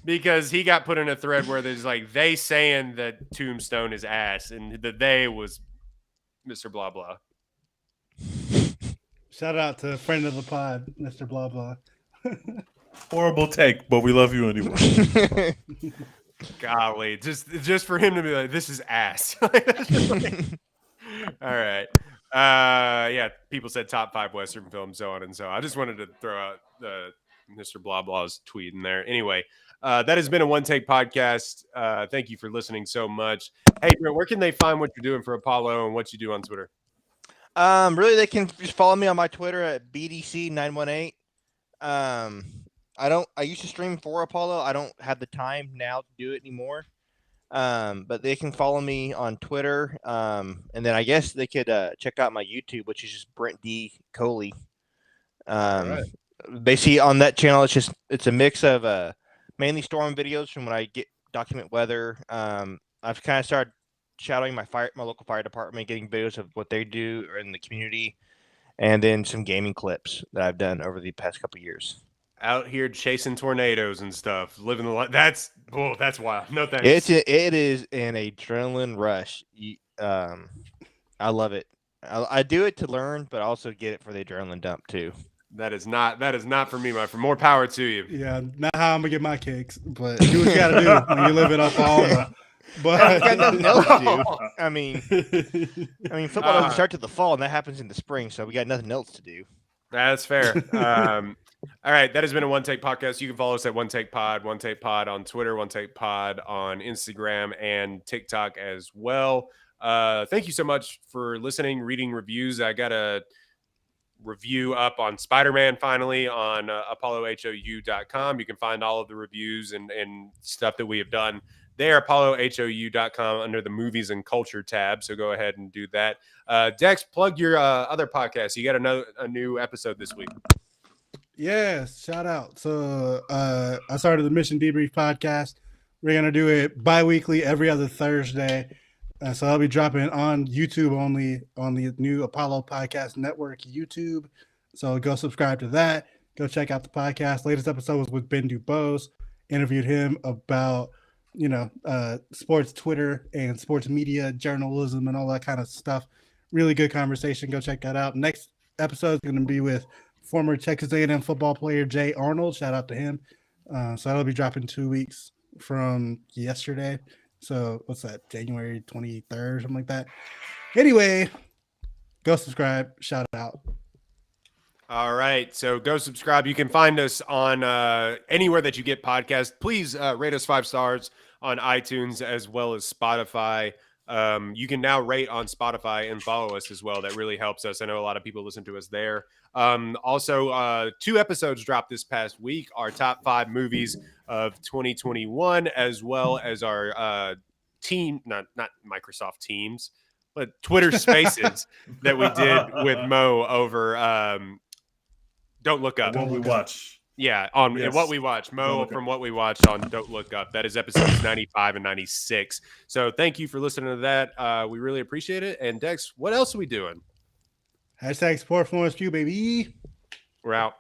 Because he got put in a thread where there's like they saying that Tombstone is ass, and the they was Mr. Blah Blah. Shout out to friend of the pod, Mr. Blah Blah. Horrible take, but we love you anyway. Golly, just for him to be like, this is ass. All right. Yeah, people said top 5 Western films, so on and so on. I just wanted to throw out Mr. Blah Blah's tweet in there. Anyway, that has been a One Take podcast. Thank you for listening so much. Hey, Brent, where can they find what you're doing for Apollo and what you do on Twitter? Really, they can just follow me on my Twitter at BDC918. I used to stream for Apollo. I don't have the time now to do it anymore. But they can follow me on Twitter. And then I guess they could check out my YouTube, which is just Brent D. Coley. Right. Basically on that channel, it's a mix of mainly storm videos from when I document weather. I've kind of started shadowing my local fire department, getting videos of what they do in the community, and then some gaming clips that I've done over the past couple of years. Out here chasing tornadoes and stuff, living the life. That's wild. No thanks. It is an adrenaline rush. I love it. I do it to learn, but also get it for the adrenaline dump too. That is not for me, my friend. More power to you. Yeah, not how I'm gonna get my kicks, but do what you gotta do when you live in Oklahoma. But I got nothing else to do. I mean, football doesn't start to the fall, and that happens in the spring, so we got nothing else to do. That's fair. All right, that has been a One Take Podcast. You can follow us at One Take Pod on Twitter, One Take Pod on Instagram and TikTok as well. Thank you so much for listening, reading reviews. I got a review up on Spider-Man finally on apollohou.com. You can find all of the reviews and stuff that we have done there, apollohou.com, under the movies and culture tab. So go ahead and do that. Dex, plug your other podcast. You got a new episode this week. Yes, shout out. So I started the Mission Debrief podcast. We're going to do it bi-weekly every other Thursday. So I'll be dropping on YouTube only on the new Apollo Podcast Network YouTube. So go subscribe to that. Go check out the podcast. Latest episode was with Ben Dubose. Interviewed him about, sports Twitter and sports media journalism and all that kind of stuff. Really good conversation. Go check that out. Next episode is going to be with former Texas A&M football player Jay Arnold. Shout out to him. So that'll be dropping 2 weeks from yesterday. So what's that? January 23rd, something like that. Anyway, go subscribe. Shout out. All right. So go subscribe. You can find us on anywhere that you get podcasts. Please rate us 5 stars on iTunes as well as Spotify. You can now rate on Spotify and follow us as well. That really helps us. I know a lot of people listen to us there. Also, 2 episodes dropped this past week. Our top 5 movies of 2021, as well as our team, not Microsoft Teams, but Twitter Spaces that we did with Mo over Don't Look Up. What we watch. Yeah, on What We Watch. Mo from What We Watched on Don't Look Up. That is episodes 95 and 96. So thank you for listening to that. We really appreciate it. And Dex, what else are we doing? Hashtag support for us, baby. We're out.